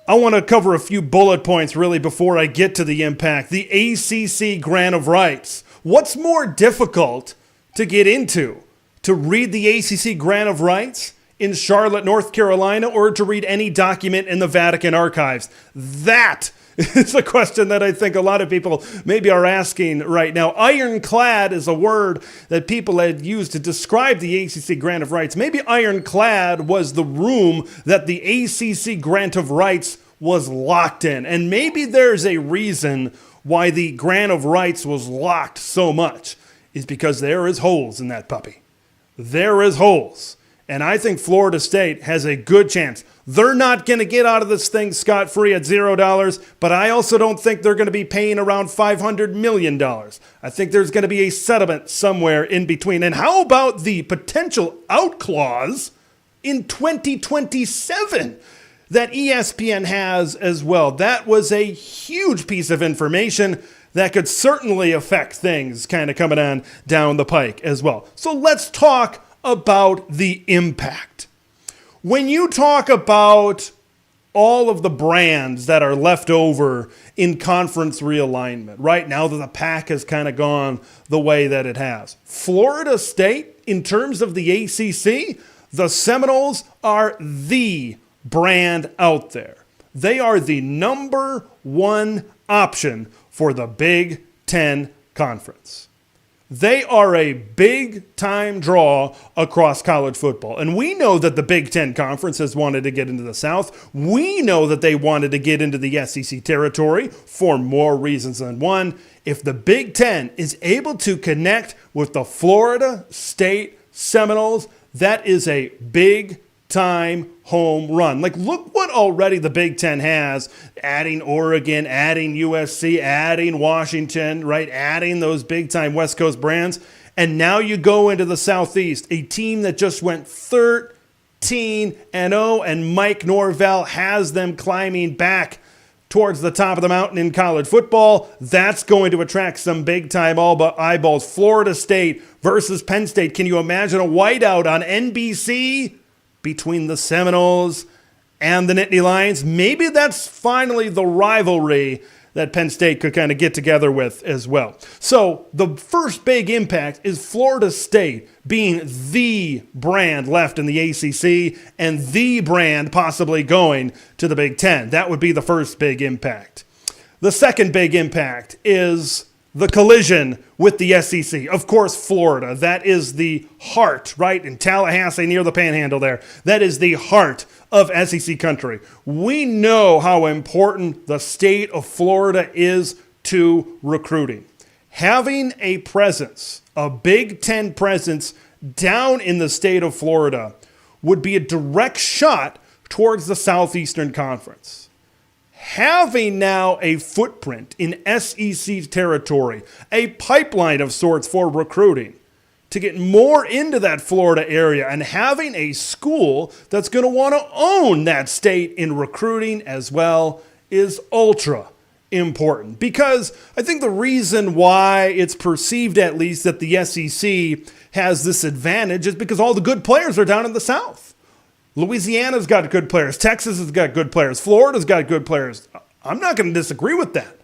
I want to cover a few bullet points really before I get to the impact. The ACC Grant of Rights. What's more difficult to get into? To read the ACC Grant of Rights in Charlotte, North Carolina, or to read any document in the Vatican archives? That is a question that I think a lot of people maybe are asking right now. Ironclad is a word that people had used to describe the ACC Grant of Rights. Maybe ironclad was the room that the ACC Grant of Rights was locked in. And maybe there's a reason why the Grant of Rights was locked so much, is because there is holes in that puppy. There is holes. And I think Florida State has a good chance. They're not going to get out of this thing scot-free at $0, but I also don't think they're going to be paying around $500 million. I think there's going to be a settlement somewhere in between. And how about the potential out clause in 2027 that ESPN has as well? That was a huge piece of information that could certainly affect things kind of coming on down the pike as well. So let's talk about the impact. When you talk about all of the brands that are left over in conference realignment, right now that the Pac has kind of gone the way that it has, Florida State, in terms of the ACC, the Seminoles are the brand out there. They are the number one option for the Big Ten Conference. They are a big-time draw across college football. And we know that the Big Ten Conference has wanted to get into the South. We know that they wanted to get into the SEC territory for more reasons than one. If the Big Ten is able to connect with the Florida State Seminoles, that is a big-time home run. Like, look what already the Big Ten has, adding Oregon, adding USC, adding Washington, right? Adding those big-time West Coast brands. And now you go into the Southeast, a team that just went 13-0, and Mike Norvell has them climbing back towards the top of the mountain in college football. That's going to attract some big-time eyeballs. Florida State versus Penn State. Can you imagine a whiteout on NBC between the Seminoles and the Nittany Lions? Maybe that's finally the rivalry that Penn State could kind of get together with as well. So the first big impact is Florida State being the brand left in the ACC and the brand possibly going to the Big Ten. That would be the first big impact. The second big impact is the collision with the SEC. Of course, Florida. That is the heart, right? In Tallahassee, near the Panhandle there. That is the heart of SEC country. We know how important the state of Florida is to recruiting. Having a presence, a Big Ten presence down in the state of Florida would be a direct shot towards the Southeastern Conference. Having now a footprint in SEC territory, a pipeline of sorts for recruiting, to get more into that Florida area, and having a school that's going to want to own that state in recruiting as well is ultra important. Because I think the reason why it's perceived, at least, that the SEC has this advantage is because all the good players are down in the South. Louisiana's got good players. Texas has got good players. Florida's got good players. I'm not going to disagree with that.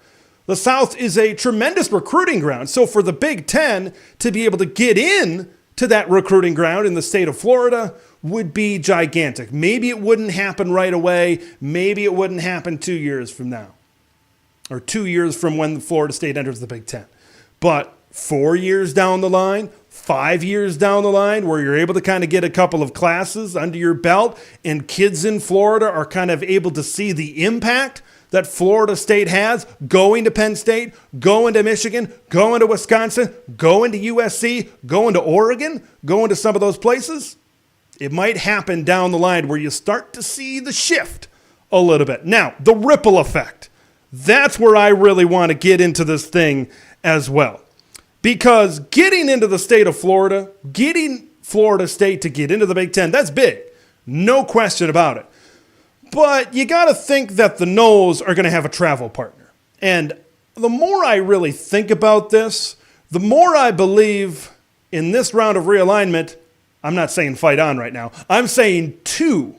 The South is a tremendous recruiting ground. So for the Big Ten to be able to get in to that recruiting ground in the state of Florida would be gigantic. Maybe it wouldn't happen right away. Maybe it wouldn't happen 2 years from now, or 2 years from when Florida State enters the Big Ten. But 4 years down the line, 5 years down the line, where you're able to kind of get a couple of classes under your belt, and kids in Florida are kind of able to see the impact that Florida State has, going to Penn State, going to Michigan, going to Wisconsin, going to USC, going to Oregon, going to some of those places. It might happen down the line where you start to see the shift a little bit. Now, the ripple effect. That's where I really want to get into this thing as well. Because getting into the state of Florida, getting Florida State to get into the Big Ten, that's big. No question about it. But you got to think that the Noles are going to have a travel partner. And the more I really think about this, the more I believe in this round of realignment. I'm not saying fight on right now. I'm saying two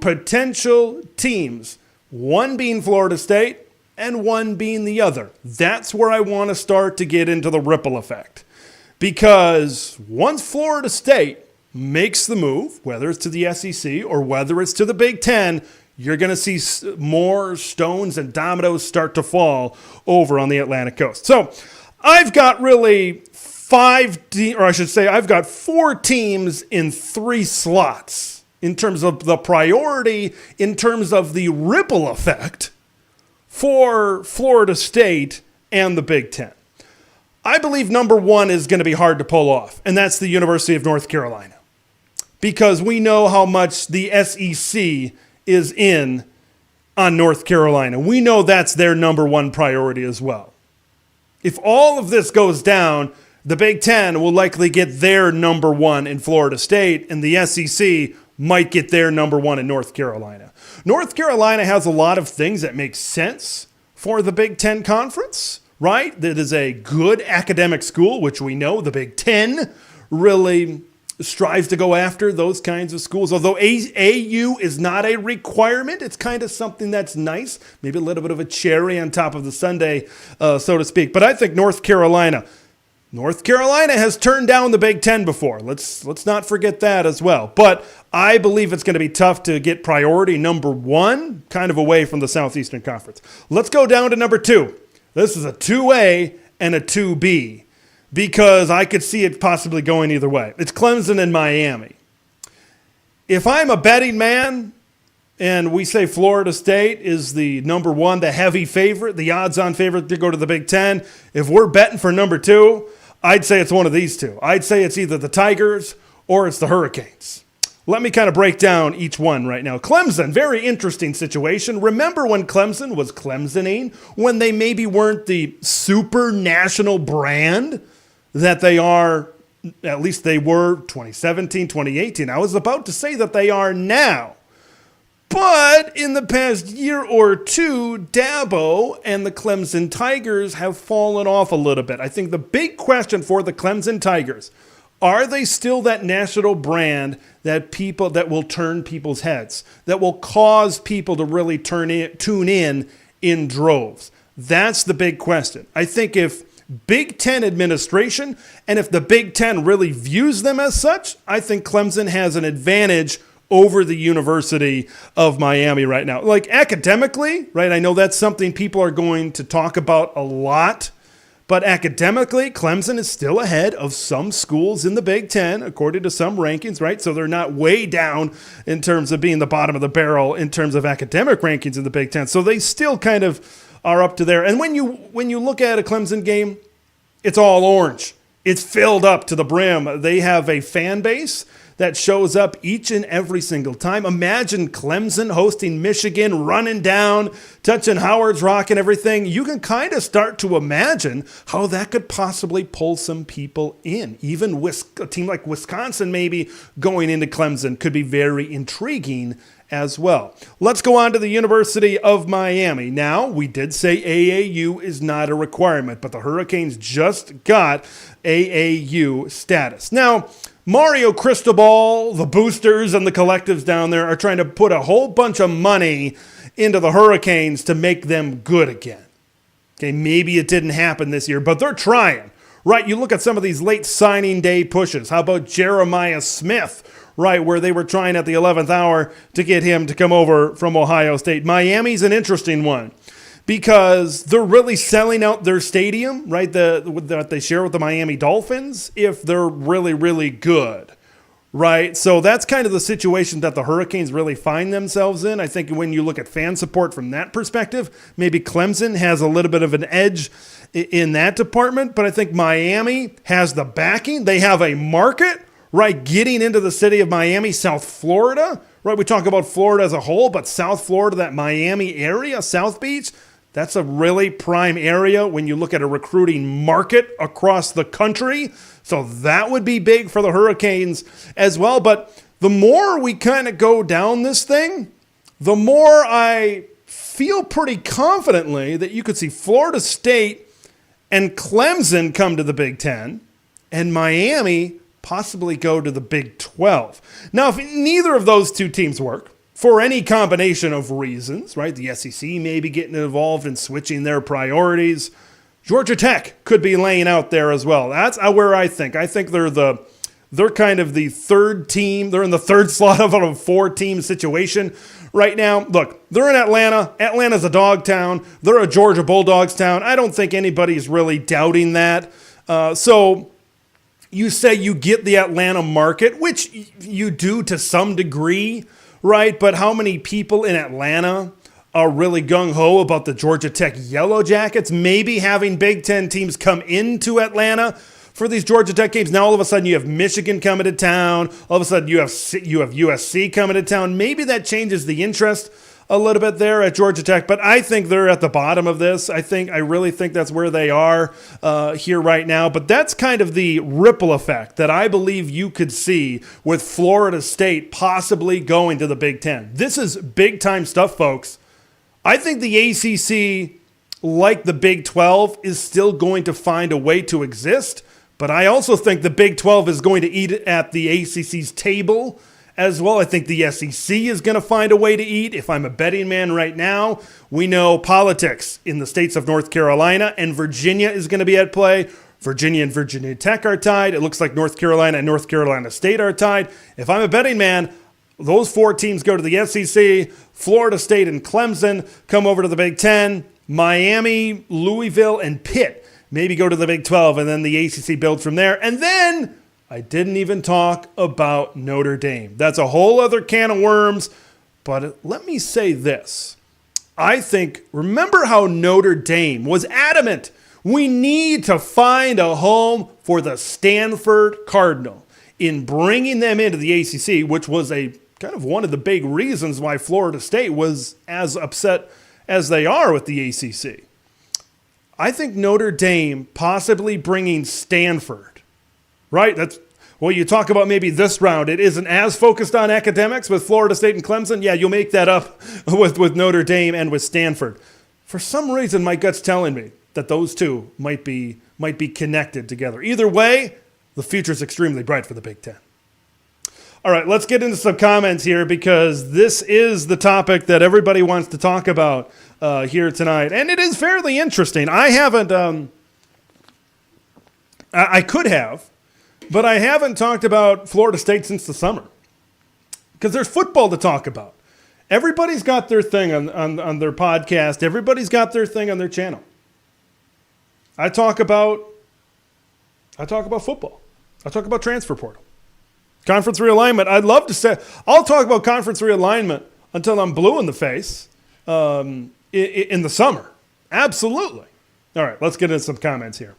potential teams, one being Florida State and one being the other. That's where I want to start to get into the ripple effect. Because once Florida State makes the move, whether it's to the SEC or whether it's to the Big Ten, you're going to see more stones and dominoes start to fall over on the Atlantic coast. So I've got really I've got 4 teams in 3 slots in terms of the priority, in terms of the ripple effect for Florida State and the Big Ten. I believe number 1 is going to be hard to pull off, and that's the University of North Carolina. Because we know how much the SEC is in on North Carolina. We know that's their number 1 priority as well. If all of this goes down, the Big Ten will likely get their number 1 in Florida State, and the SEC might get their number 1 in North Carolina. North Carolina has a lot of things that make sense for the Big Ten Conference, right? That is a good academic school, which we know the Big Ten really strives to go after those kinds of schools. Although AU is not a requirement, it's kind of something that's nice, maybe a little bit of a cherry on top of the sundae, so to speak. But I think North Carolina has turned down the Big Ten before. Let's not forget that as well. But I believe it's going to be tough to get priority number 1 kind of away from the Southeastern Conference. Let's go down to number 2. This is a 2A and a 2B. because I could see it possibly going either way. It's Clemson and Miami. If I'm a betting man and we say Florida State is the number one, the heavy favorite, the odds-on favorite to go to the Big Ten, if we're betting for number two, I'd say it's one of these two. I'd say it's either the Tigers or it's the Hurricanes. Let me kind of break down each one right now. Clemson, very interesting situation. Remember when Clemson was Clemsoning, when they maybe weren't the super national brand that they are, at least they were 2017, 2018. I was about to say that they are now. But in the past year or two, Dabo and the Clemson Tigers have fallen off a little bit. I think the big question for the Clemson Tigers, are they still that national brand that will turn people's heads, that will cause people to really tune in droves? That's the big question. I think if Big Ten administration and if the Big Ten really views them as such, I think Clemson has an advantage over the University of Miami right now. Like academically, right? I know that's something people are going to talk about a lot. But academically, Clemson is still ahead of some schools in the Big Ten, according to some rankings, right? So they're not way down in terms of being the bottom of the barrel in terms of academic rankings in the Big Ten. So they still kind of are up to there. And when you look at a Clemson game, it's all orange. It's filled up to the brim. They have a fan base that shows up each and every single time. Imagine Clemson hosting Michigan, running down, touching Howard's Rock and everything. You can kind of start to imagine how that could possibly pull some people in. Even a team like Wisconsin maybe going into Clemson could be very intriguing as well. Let's go on to the University of Miami. Now, we did say AAU is not a requirement, but the Hurricanes just got AAU status. Now, Mario Cristobal, the boosters, and the collectives down there are trying to put a whole bunch of money into the Hurricanes to make them good again. Okay, maybe it didn't happen this year, but they're trying. Right, you look at some of these late signing day pushes. How about Jeremiah Smith, right, where they were trying at the 11th hour to get him to come over from Ohio State. Miami's an interesting one because they're really selling out their stadium, right, that they share with the Miami Dolphins, if they're really, really good, right? So that's kind of the situation that the Hurricanes really find themselves in. I think when you look at fan support from that perspective, maybe Clemson has a little bit of an edge in that department, but I think Miami has the backing. They have a market, right, getting into the city of Miami, South Florida, right? We talk about Florida as a whole, but South Florida, that Miami area, South Beach, that's a really prime area when you look at a recruiting market across the country. So that would be big for the Hurricanes as well. But the more we kind of go down this thing, the more I feel pretty confidently that you could see Florida State and Clemson come to the Big Ten and Miami possibly go to the Big 12. Now, if neither of those two teams work, for any combination of reasons, right? The SEC may be getting involved in switching their priorities. Georgia Tech could be laying out there as well. That's where I think. I think they're kind of the third team. They're in the third slot of a 4-team situation right now. Look, they're in Atlanta. Atlanta's a dog town. They're a Georgia Bulldogs town. I don't think anybody's really doubting that. So you say you get the Atlanta market, which you do to some degree, right? But how many people in Atlanta are really gung-ho about the Georgia Tech Yellow Jackets? Maybe having Big Ten teams come into Atlanta for these Georgia Tech games. Now all of a sudden you have Michigan coming to town. All of a sudden you have USC coming to town. Maybe that changes the interest a little bit there at Georgia Tech, but I think they're at the bottom of this. I really think that's where they are here right now. But that's kind of the ripple effect that I believe you could see with Florida State possibly going to the Big Ten. This is big-time stuff, folks. I think the ACC, like the Big 12, is still going to find a way to exist, but I also think the Big 12 is going to eat at the ACC's table as well. I think the SEC is going to find a way to eat. If I'm a betting man right now, we know politics in the states of North Carolina and Virginia is going to be at play. Virginia and Virginia Tech are tied. It looks like North Carolina and North Carolina State are tied. If I'm a betting man, those 4 teams go to the SEC. Florida State and Clemson come over to the Big Ten. Miami, Louisville, and Pitt maybe go to the Big 12, and then the ACC builds from there. And then I didn't even talk about Notre Dame. That's a whole other can of worms. But let me say this. I think, remember how Notre Dame was adamant, we need to find a home for the Stanford Cardinal in bringing them into the ACC, which was a kind of one of the big reasons why Florida State was as upset as they are with the ACC. I think Notre Dame possibly bringing Stanford, right? Well, you talk about maybe this round, it isn't as focused on academics with Florida State and Clemson. Yeah, you'll make that up with Notre Dame and with Stanford. For some reason, my gut's telling me that those two might be connected together. Either way, the future is extremely bright for the Big Ten. All right, let's get into some comments here because this is the topic that everybody wants to talk about here tonight. And it is fairly interesting. I haven't, I could have, but I haven't talked about Florida State since the summer because there's football to talk about. Everybody's got their thing on their podcast. Everybody's got their thing on their channel. I talk about football. I talk about transfer portal. Conference realignment. I'd love to say, I'll talk about conference realignment until I'm blue in the face in the summer. Absolutely. All right, let's get into some comments here.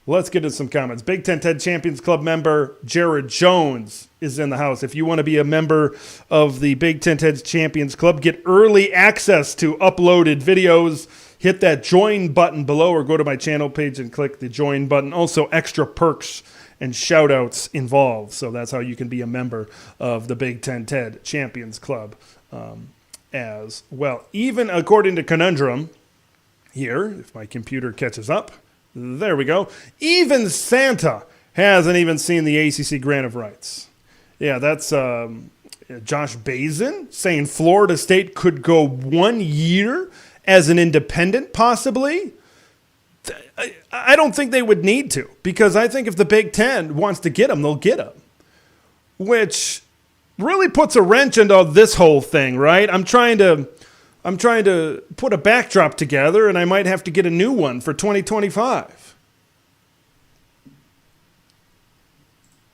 Big Ten TED Champions Club member Jared Jones is in the house. If you want to be a member of the Big Ten TED Champions Club, get early access to uploaded videos, hit that join button below or go to my channel page and click the join button. Also, extra perks and shout outs involved. So that's how you can be a member of the Big Ten TED Champions Club as well. Even according to Conundrum here, if my computer catches up, there we go. Even Santa hasn't even seen the ACC grant of rights. Yeah, that's Josh Bazin saying Florida State could go 1 year as an independent possibly. I don't think they would need to because I think if the Big Ten wants to get them, they'll get them, which really puts a wrench into this whole thing, right? I'm trying to put a backdrop together, and I might have to get a new one for 2025.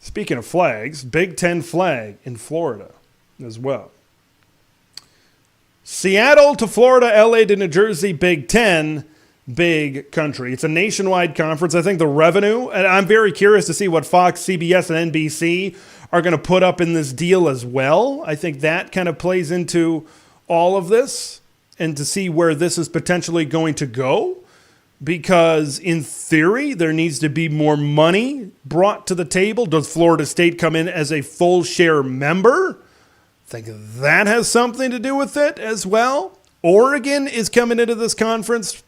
Speaking of flags, Big Ten flag in Florida as well. Seattle to Florida, LA to New Jersey, Big Ten, big country. It's a nationwide conference. I think the revenue, and I'm very curious to see what Fox, CBS, and NBC are going to put up in this deal as well. I think that kind of plays into all of this and to see where this is potentially going to go because in theory, there needs to be more money brought to the table. Does Florida State come in as a full share member? I think that has something to do with it as well. Oregon is coming into this conference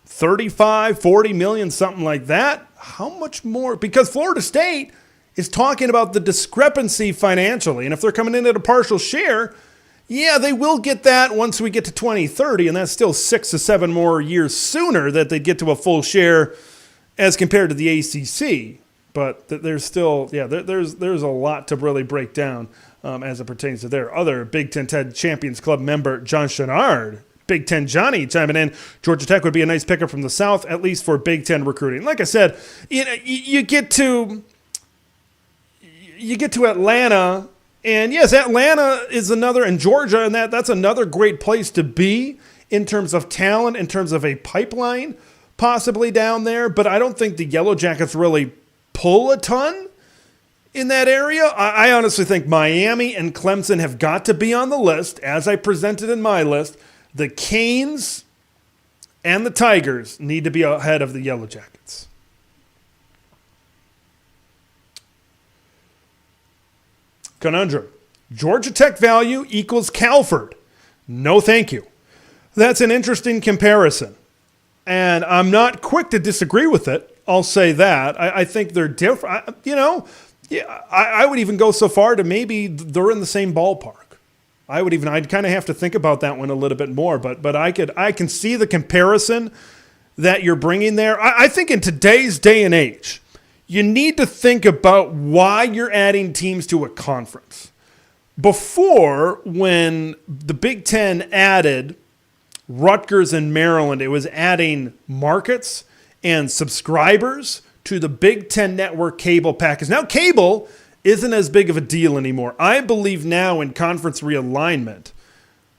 35, 40 million, something like that. How much more? Because Florida State is talking about the discrepancy financially. And if they're coming in at a partial share, yeah, they will get that once we get to 2030. And that's still 6 to 7 more years sooner that they get to a full share as compared to the ACC. But there's still, there's a lot to really break down as it pertains to their other Big Ten TED Champions Club member, John Chenard. Big Ten Johnny chiming in. Georgia Tech would be a nice pickup from the South, at least for Big Ten recruiting. Like I said, you get to Atlanta, and yes, Atlanta is another, and Georgia, and that's another great place to be in terms of talent, in terms of a pipeline possibly down there. But I don't think the Yellow Jackets really pull a ton in that area. I honestly think Miami and Clemson have got to be on the list, as I presented in my list. The Canes and the Tigers need to be ahead of the Yellow Jackets. Conundrum. Georgia Tech value equals Calford. No, thank you. That's an interesting comparison. And I'm not quick to disagree with it. I'll say that. I think they're different. I would even go so far to maybe they're in the same ballpark. I'd kind of have to think about that one a little bit more, but I can see the comparison that you're bringing there. I think in today's day and age, you need to think about why you're adding teams to a conference. Before, when the Big Ten added Rutgers and Maryland, it was adding markets and subscribers to the Big Ten Network cable package. Now, cable isn't as big of a deal anymore. I believe now in conference realignment,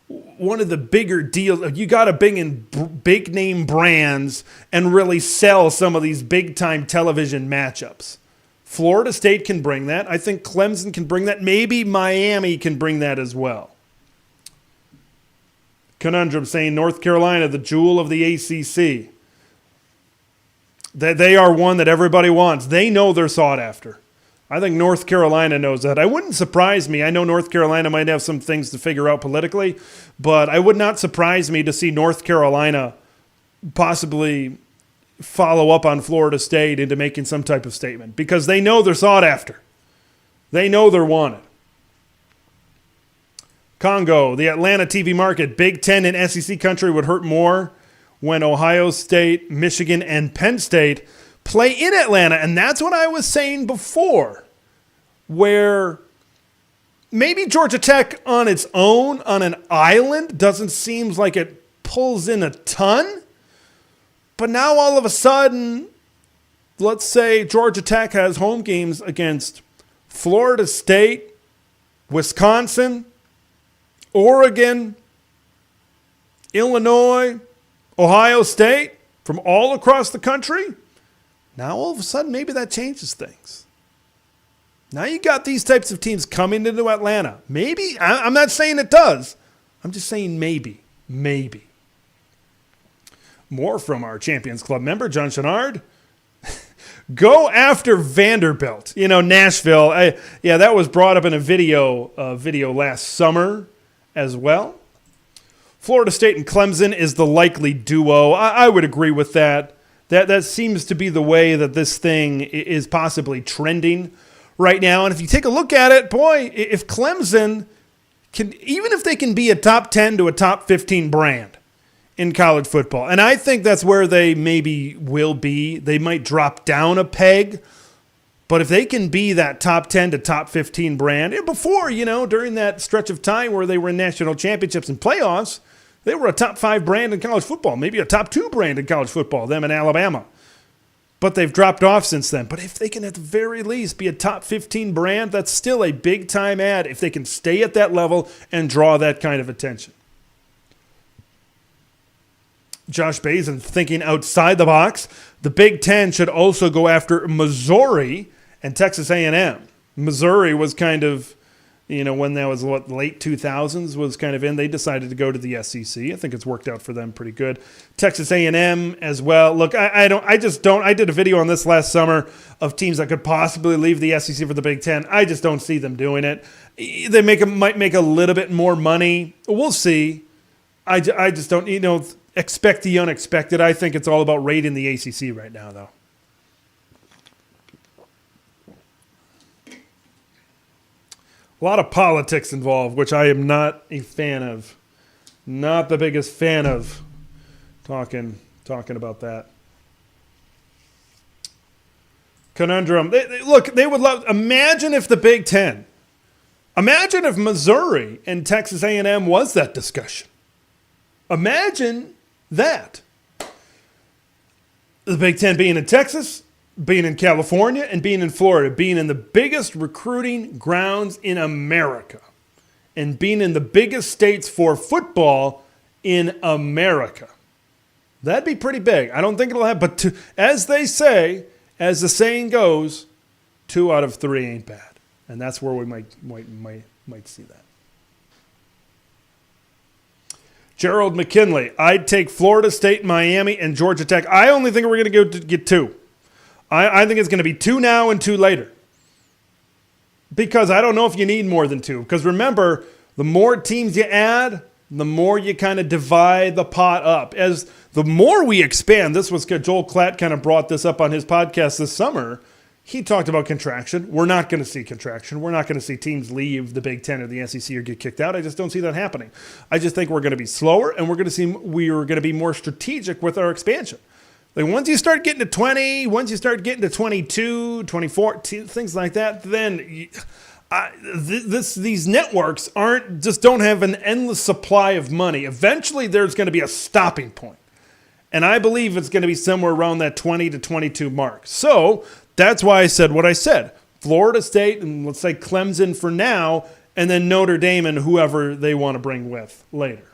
one of the bigger deals, you got to bring in big name brands and really sell some of these big time television matchups. Florida State can bring that. I think Clemson can bring that. Maybe Miami can bring that as well. Conundrum saying North Carolina, the jewel of the ACC. They are one that everybody wants. They know they're sought after. I think North Carolina knows that. I wouldn't surprise me. I know North Carolina might have some things to figure out politically, but I would not surprise me to see North Carolina possibly follow up on Florida State into making some type of statement because they know they're sought after. They know they're wanted. Congo, the Atlanta TV market, Big Ten and SEC country would hurt more when Ohio State, Michigan, and Penn State play in Atlanta. And that's what I was saying before, where maybe Georgia Tech on its own, on an island, doesn't seem like it pulls in a ton. But now all of a sudden, let's say Georgia Tech has home games against Florida State, Wisconsin, Oregon, Illinois, Ohio State, from all across the country. Now, all of a sudden, maybe that changes things. Now you got these types of teams coming into Atlanta. Maybe, I'm not saying it does. I'm just saying maybe. More from our Champions Club member, John Chenard. Go after Vanderbilt. Nashville. That was brought up in a video last summer as well. Florida State and Clemson is the likely duo. I would agree with that. That seems to be the way that this thing is possibly trending right now. And if you take a look at it, boy, if Clemson can, even if they can be a top 10 to a top 15 brand in college football, and I think that's where they maybe will be. They might drop down a peg, but if they can be that top 10 to top 15 brand, and before, during that stretch of time where they were in national championships and playoffs, they were a top 5 brand in college football, maybe a top 2 brand in college football, them in Alabama. But they've dropped off since then. But if they can at the very least be a top 15 brand, that's still a big time ad if they can stay at that level and draw that kind of attention. Josh Bazin thinking outside the box. The Big Ten should also go after Missouri and Texas A&M. Missouri was kind of, when that was late 2000s was kind of in, they decided to go to the SEC. I think it's worked out for them pretty good. Texas A&M as well. Look, I did a video on this last summer of teams that could possibly leave the SEC for the Big Ten. I just don't see them doing it. They might make a little bit more money. We'll see. I just don't, expect the unexpected. I think it's all about raiding the ACC right now, though. A lot of politics involved, which I am not a fan of. Not the biggest fan of talking about that. Conundrum. They would love. Imagine if the Big Ten. Imagine if Missouri and Texas A&M was that discussion. Imagine that. The Big Ten being in Texas, being in California, and being in Florida, being in the biggest recruiting grounds in America, and being in the biggest states for football in America. That'd be pretty big. I don't think it'll happen, but as they say, as the saying goes, 2 out of 3 ain't bad, and that's where we might see that. Gerald McKinley, I'd take Florida State, Miami, and Georgia Tech. I only think we're going to go to get 2. I think it's going to be 2 now and 2 later. Because I don't know if you need more than 2. Because remember, the more teams you add, the more you kind of divide the pot up. As the more we expand, this was Joel Klatt kind of brought this up on his podcast this summer. He talked about contraction. We're not going to see contraction. We're not going to see teams leave the Big Ten or the SEC or get kicked out. I just don't see that happening. I just think we're going to be slower, and we're going to be more strategic with our expansion. Like once you start getting to 20, once you start getting to 22, 24, things like that, then these networks don't have an endless supply of money. Eventually, there's going to be a stopping point. And I believe it's going to be somewhere around that 20 to 22 mark. So that's why I said what I said. Florida State and let's say Clemson for now, and then Notre Dame and whoever they want to bring with later.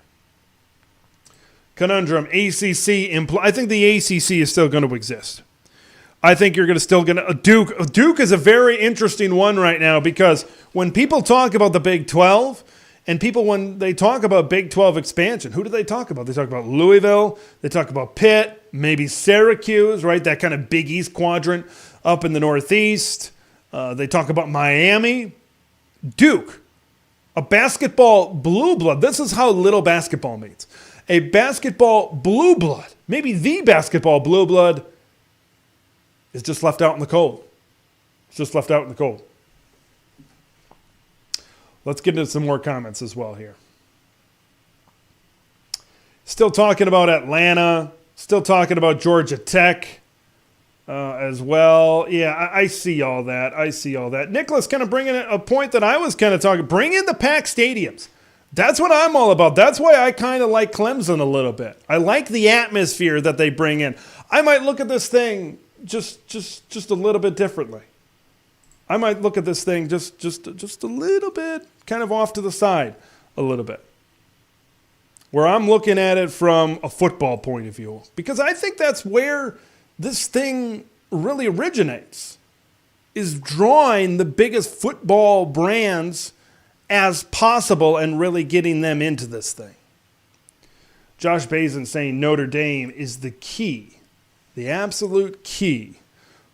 Conundrum, ACC. I think the ACC is still going to exist. I think you're Duke is a very interesting one right now because when people talk about the Big 12 and when they talk about Big 12 expansion, who do they talk about? They talk about Louisville, they talk about Pitt, maybe Syracuse, right? That kind of Big East quadrant up in the Northeast. They talk about Miami. Duke, a basketball blue blood. This is how little basketball means. A basketball blue blood, maybe the basketball blue blood, is just left out in the cold. It's just left out in the cold. Let's get into some more comments as well here. Still talking about Atlanta. Still talking about Georgia Tech as well. Yeah, I see all that. Nicholas kind of bringing a point that I was kind of talking. Bring in the packed stadiums. That's what I'm all about. That's why I kind of like Clemson a little bit. I like the atmosphere that they bring in. I might look at this thing just a little bit differently. I might look at this thing just a little bit, kind of off to the side a little bit. Where I'm looking at it from a football point of view. Because I think that's where this thing really originates. Is drawing the biggest football brands as possible and really getting them into this thing. Josh Bazin saying Notre Dame is the key. The absolute key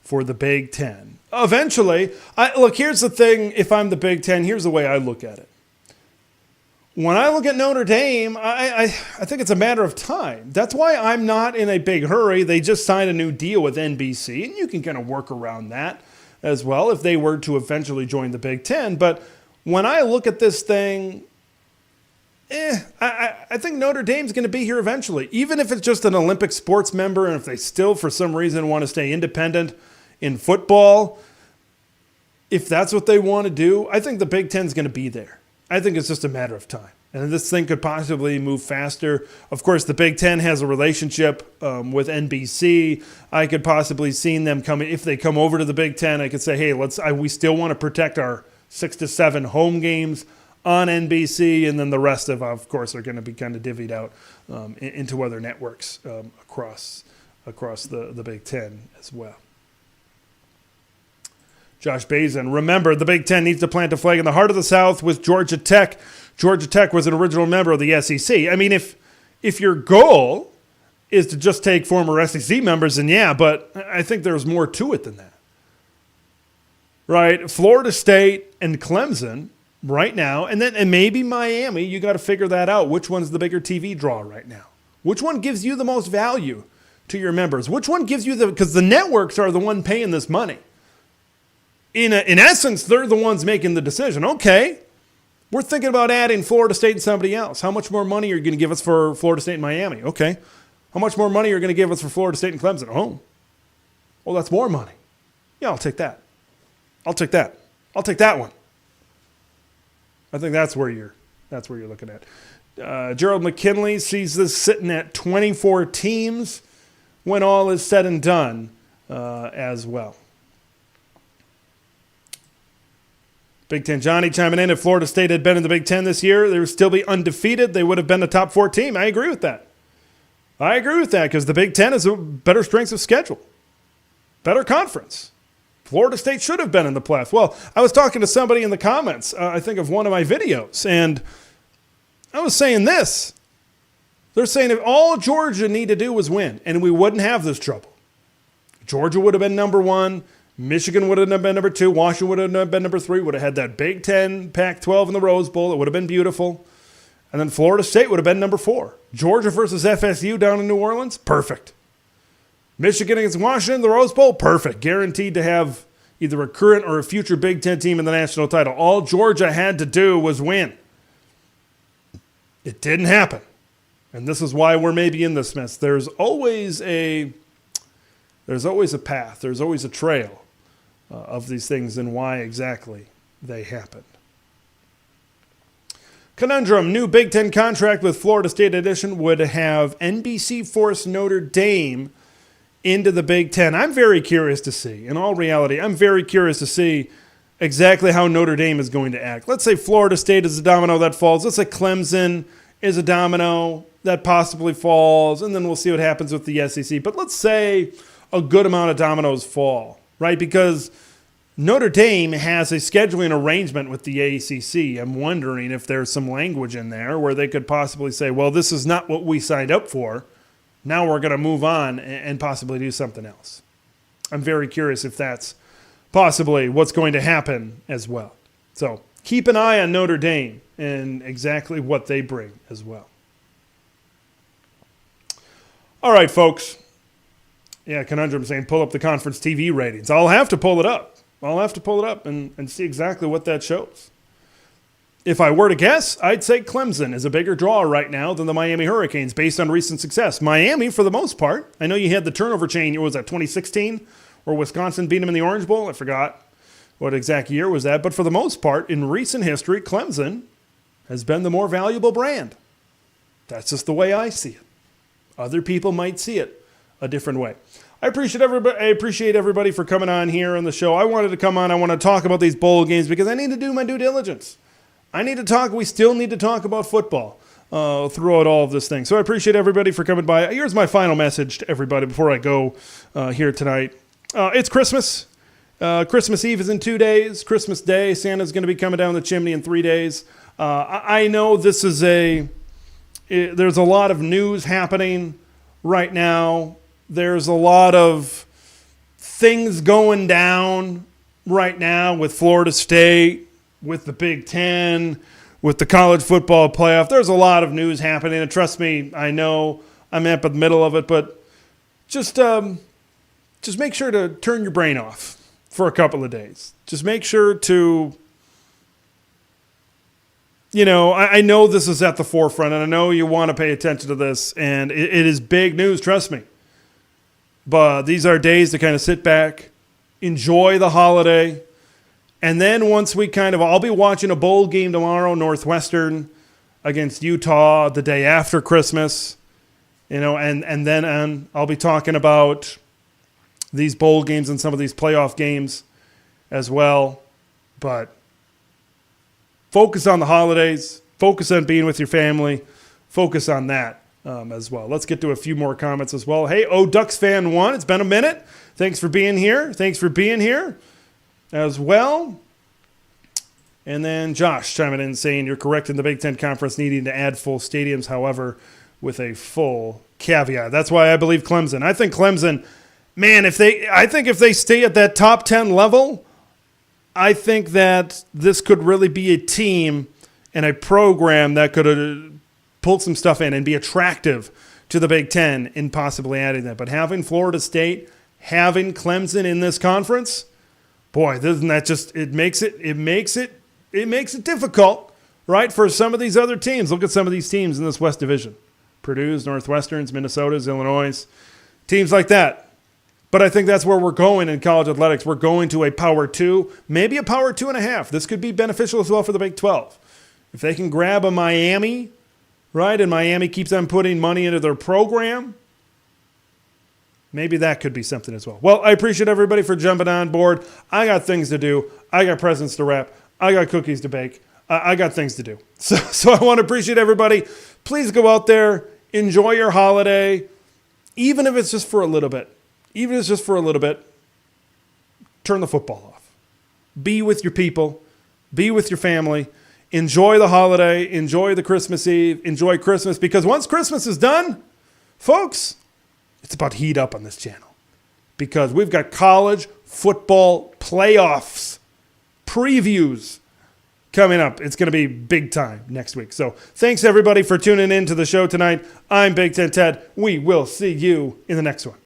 for the Big Ten. Eventually, look, here's the thing. If I'm the Big Ten, here's the way I look at it. When I look at Notre Dame, I think it's a matter of time. That's why I'm not in a big hurry. They just signed a new deal with NBC, and you can kind of work around that as well if they were to eventually join the Big Ten. But when I look at this thing, I think Notre Dame's going to be here eventually. Even if it's just an Olympic sports member and if they still, for some reason, want to stay independent in football, if that's what they want to do, I think the Big Ten's going to be there. I think it's just a matter of time. And this thing could possibly move faster. Of course, the Big Ten has a relationship with NBC. I could possibly see them coming. If they come over to the Big Ten, I could say, hey, we still want to protect our 6 to 7 home games on NBC, and then the rest of course, are going to be kind of divvied out into other networks across the Big Ten as well. Josh Bazin, remember, the Big Ten needs to plant a flag in the heart of the South with Georgia Tech. Georgia Tech was an original member of the SEC. I mean, if your goal is to just take former SEC members, then yeah, but I think there's more to it than that. Right? Florida State and Clemson right now, and maybe Miami, you got to figure that out. Which one's the bigger TV draw right now? Which one gives you the most value to your members? Which one gives you because the networks are the one paying this money. In essence, they're the ones making the decision. Okay, we're thinking about adding Florida State and somebody else. How much more money are you going to give us for Florida State and Miami? Okay. How much more money are you going to give us for Florida State and Clemson? Oh, well, that's more money. Yeah, I'll take that. I'll take that one. I think that's where you're looking at. Gerald McKinley sees this sitting at 24 teams when all is said and done as well. Big Ten Johnny chiming in. If Florida State had been in the Big Ten this year, they would still be undefeated. They would have been a top 4 team. I agree with that because the Big Ten is a better strength of schedule, better conference. Florida State should have been in the playoffs. Well, I was talking to somebody in the comments, I think of one of my videos, and I was saying this. They're saying if all Georgia needed to do was win, and we wouldn't have this trouble. Georgia would have been number 1. Michigan would have been number 2. Washington would have been number 3. Would have had that Big Ten, Pac-12 in the Rose Bowl. It would have been beautiful. And then Florida State would have been number 4. Georgia versus FSU down in New Orleans, perfect. Michigan against Washington, the Rose Bowl, perfect. Guaranteed to have either a current or a future Big Ten team in the national title. All Georgia had to do was win. It didn't happen. And this is why we're maybe in this mess. There's always a path. There's always a trail of these things and why exactly they happened. Conundrum, new Big Ten contract with Florida State Edition would have NBC force Notre Dame into the Big Ten. I'm very curious to see. In all reality, I'm very curious to see exactly how Notre Dame is going to act. Let's say Florida State is a domino that falls. Let's say Clemson is a domino that possibly falls, and then we'll see what happens with the SEC. But let's say a good amount of dominoes fall, right? Because Notre Dame has a scheduling arrangement with the ACC. I'm wondering if there's some language in there where they could possibly say, well, this is not what we signed up for. Now we're going to move on and possibly do something else. I'm very curious if that's possibly what's going to happen as well. So keep an eye on Notre Dame and exactly what they bring as well. All right, folks. Yeah, Conundrum saying pull up the conference TV ratings. I'll have to pull it up. And see exactly what that shows. If I were to guess, I'd say Clemson is a bigger draw right now than the Miami Hurricanes based on recent success. Miami, for the most part, I know you had the turnover chain. What was that, 2016? Where Wisconsin beat them in the Orange Bowl? I forgot what exact year was that. But for the most part, in recent history, Clemson has been the more valuable brand. That's just the way I see it. Other people might see it a different way. I appreciate everybody for coming on here on the show. I wanted to come on. I want to talk about these bowl games because I need to do my due diligence. We still need to talk about football throughout all of this thing. So I appreciate everybody for coming by. Here's my final message to everybody before I go here tonight. It's Christmas. Christmas Eve is in 2 days. Christmas Day, Santa's going to be coming down the chimney in 3 days. I know this is there's a lot of news happening right now. There's a lot of things going down right now with Florida State, with the Big Ten, with the college football playoff. There's a lot of news happening. And trust me, I know I'm up in the middle of it, but just make sure to turn your brain off for a couple of days. Just make sure to, I know this is at the forefront, and I know you want to pay attention to this, and it is big news, trust me. But these are days to kind of sit back, enjoy the holiday, and then once I'll be watching a bowl game tomorrow, Northwestern against Utah the day after Christmas, and then I'll be talking about these bowl games and some of these playoff games as well. But focus on the holidays, focus on being with your family, focus on that as well. Let's get to a few more comments as well. Hey, Ducks fan 1, it's been a minute. Thanks for being here as well. And then Josh chiming in saying you're correct in the Big Ten Conference needing to add full stadiums, however, with a full caveat. That's why I believe Clemson. I think Clemson, man, if they stay at that top 10 level, I think that this could really be a team and a program that could pull some stuff in and be attractive to the Big Ten in possibly adding that. But having Florida State, having Clemson in this conference, boy, doesn't that just it makes it difficult, right, for some of these other teams. Look at some of these teams in this West Division. Purdue's, Northwestern's, Minnesota's, Illinois, teams like that. But I think that's where we're going in college athletics. We're going to a Power 2, maybe a Power 2.5. This could be beneficial as well for the Big 12. If they can grab a Miami, right, and Miami keeps on putting money into their program, maybe that could be something as well. Well, I appreciate everybody for jumping on board. I got things to do. I got presents to wrap. I got cookies to bake. I got things to do. So I want to appreciate everybody. Please go out there, enjoy your holiday, even if it's just for a little bit. Even if it's just for a little bit, turn the football off. Be with your people. Be with your family. Enjoy the holiday. Enjoy the Christmas Eve. Enjoy Christmas. Because once Christmas is done, folks, it's about to heat up on this channel. Because we've got college football playoffs previews coming up. It's going to be big time next week. So thanks, everybody, for tuning in to the show tonight. I'm Big Ten Ted. We will see you in the next one.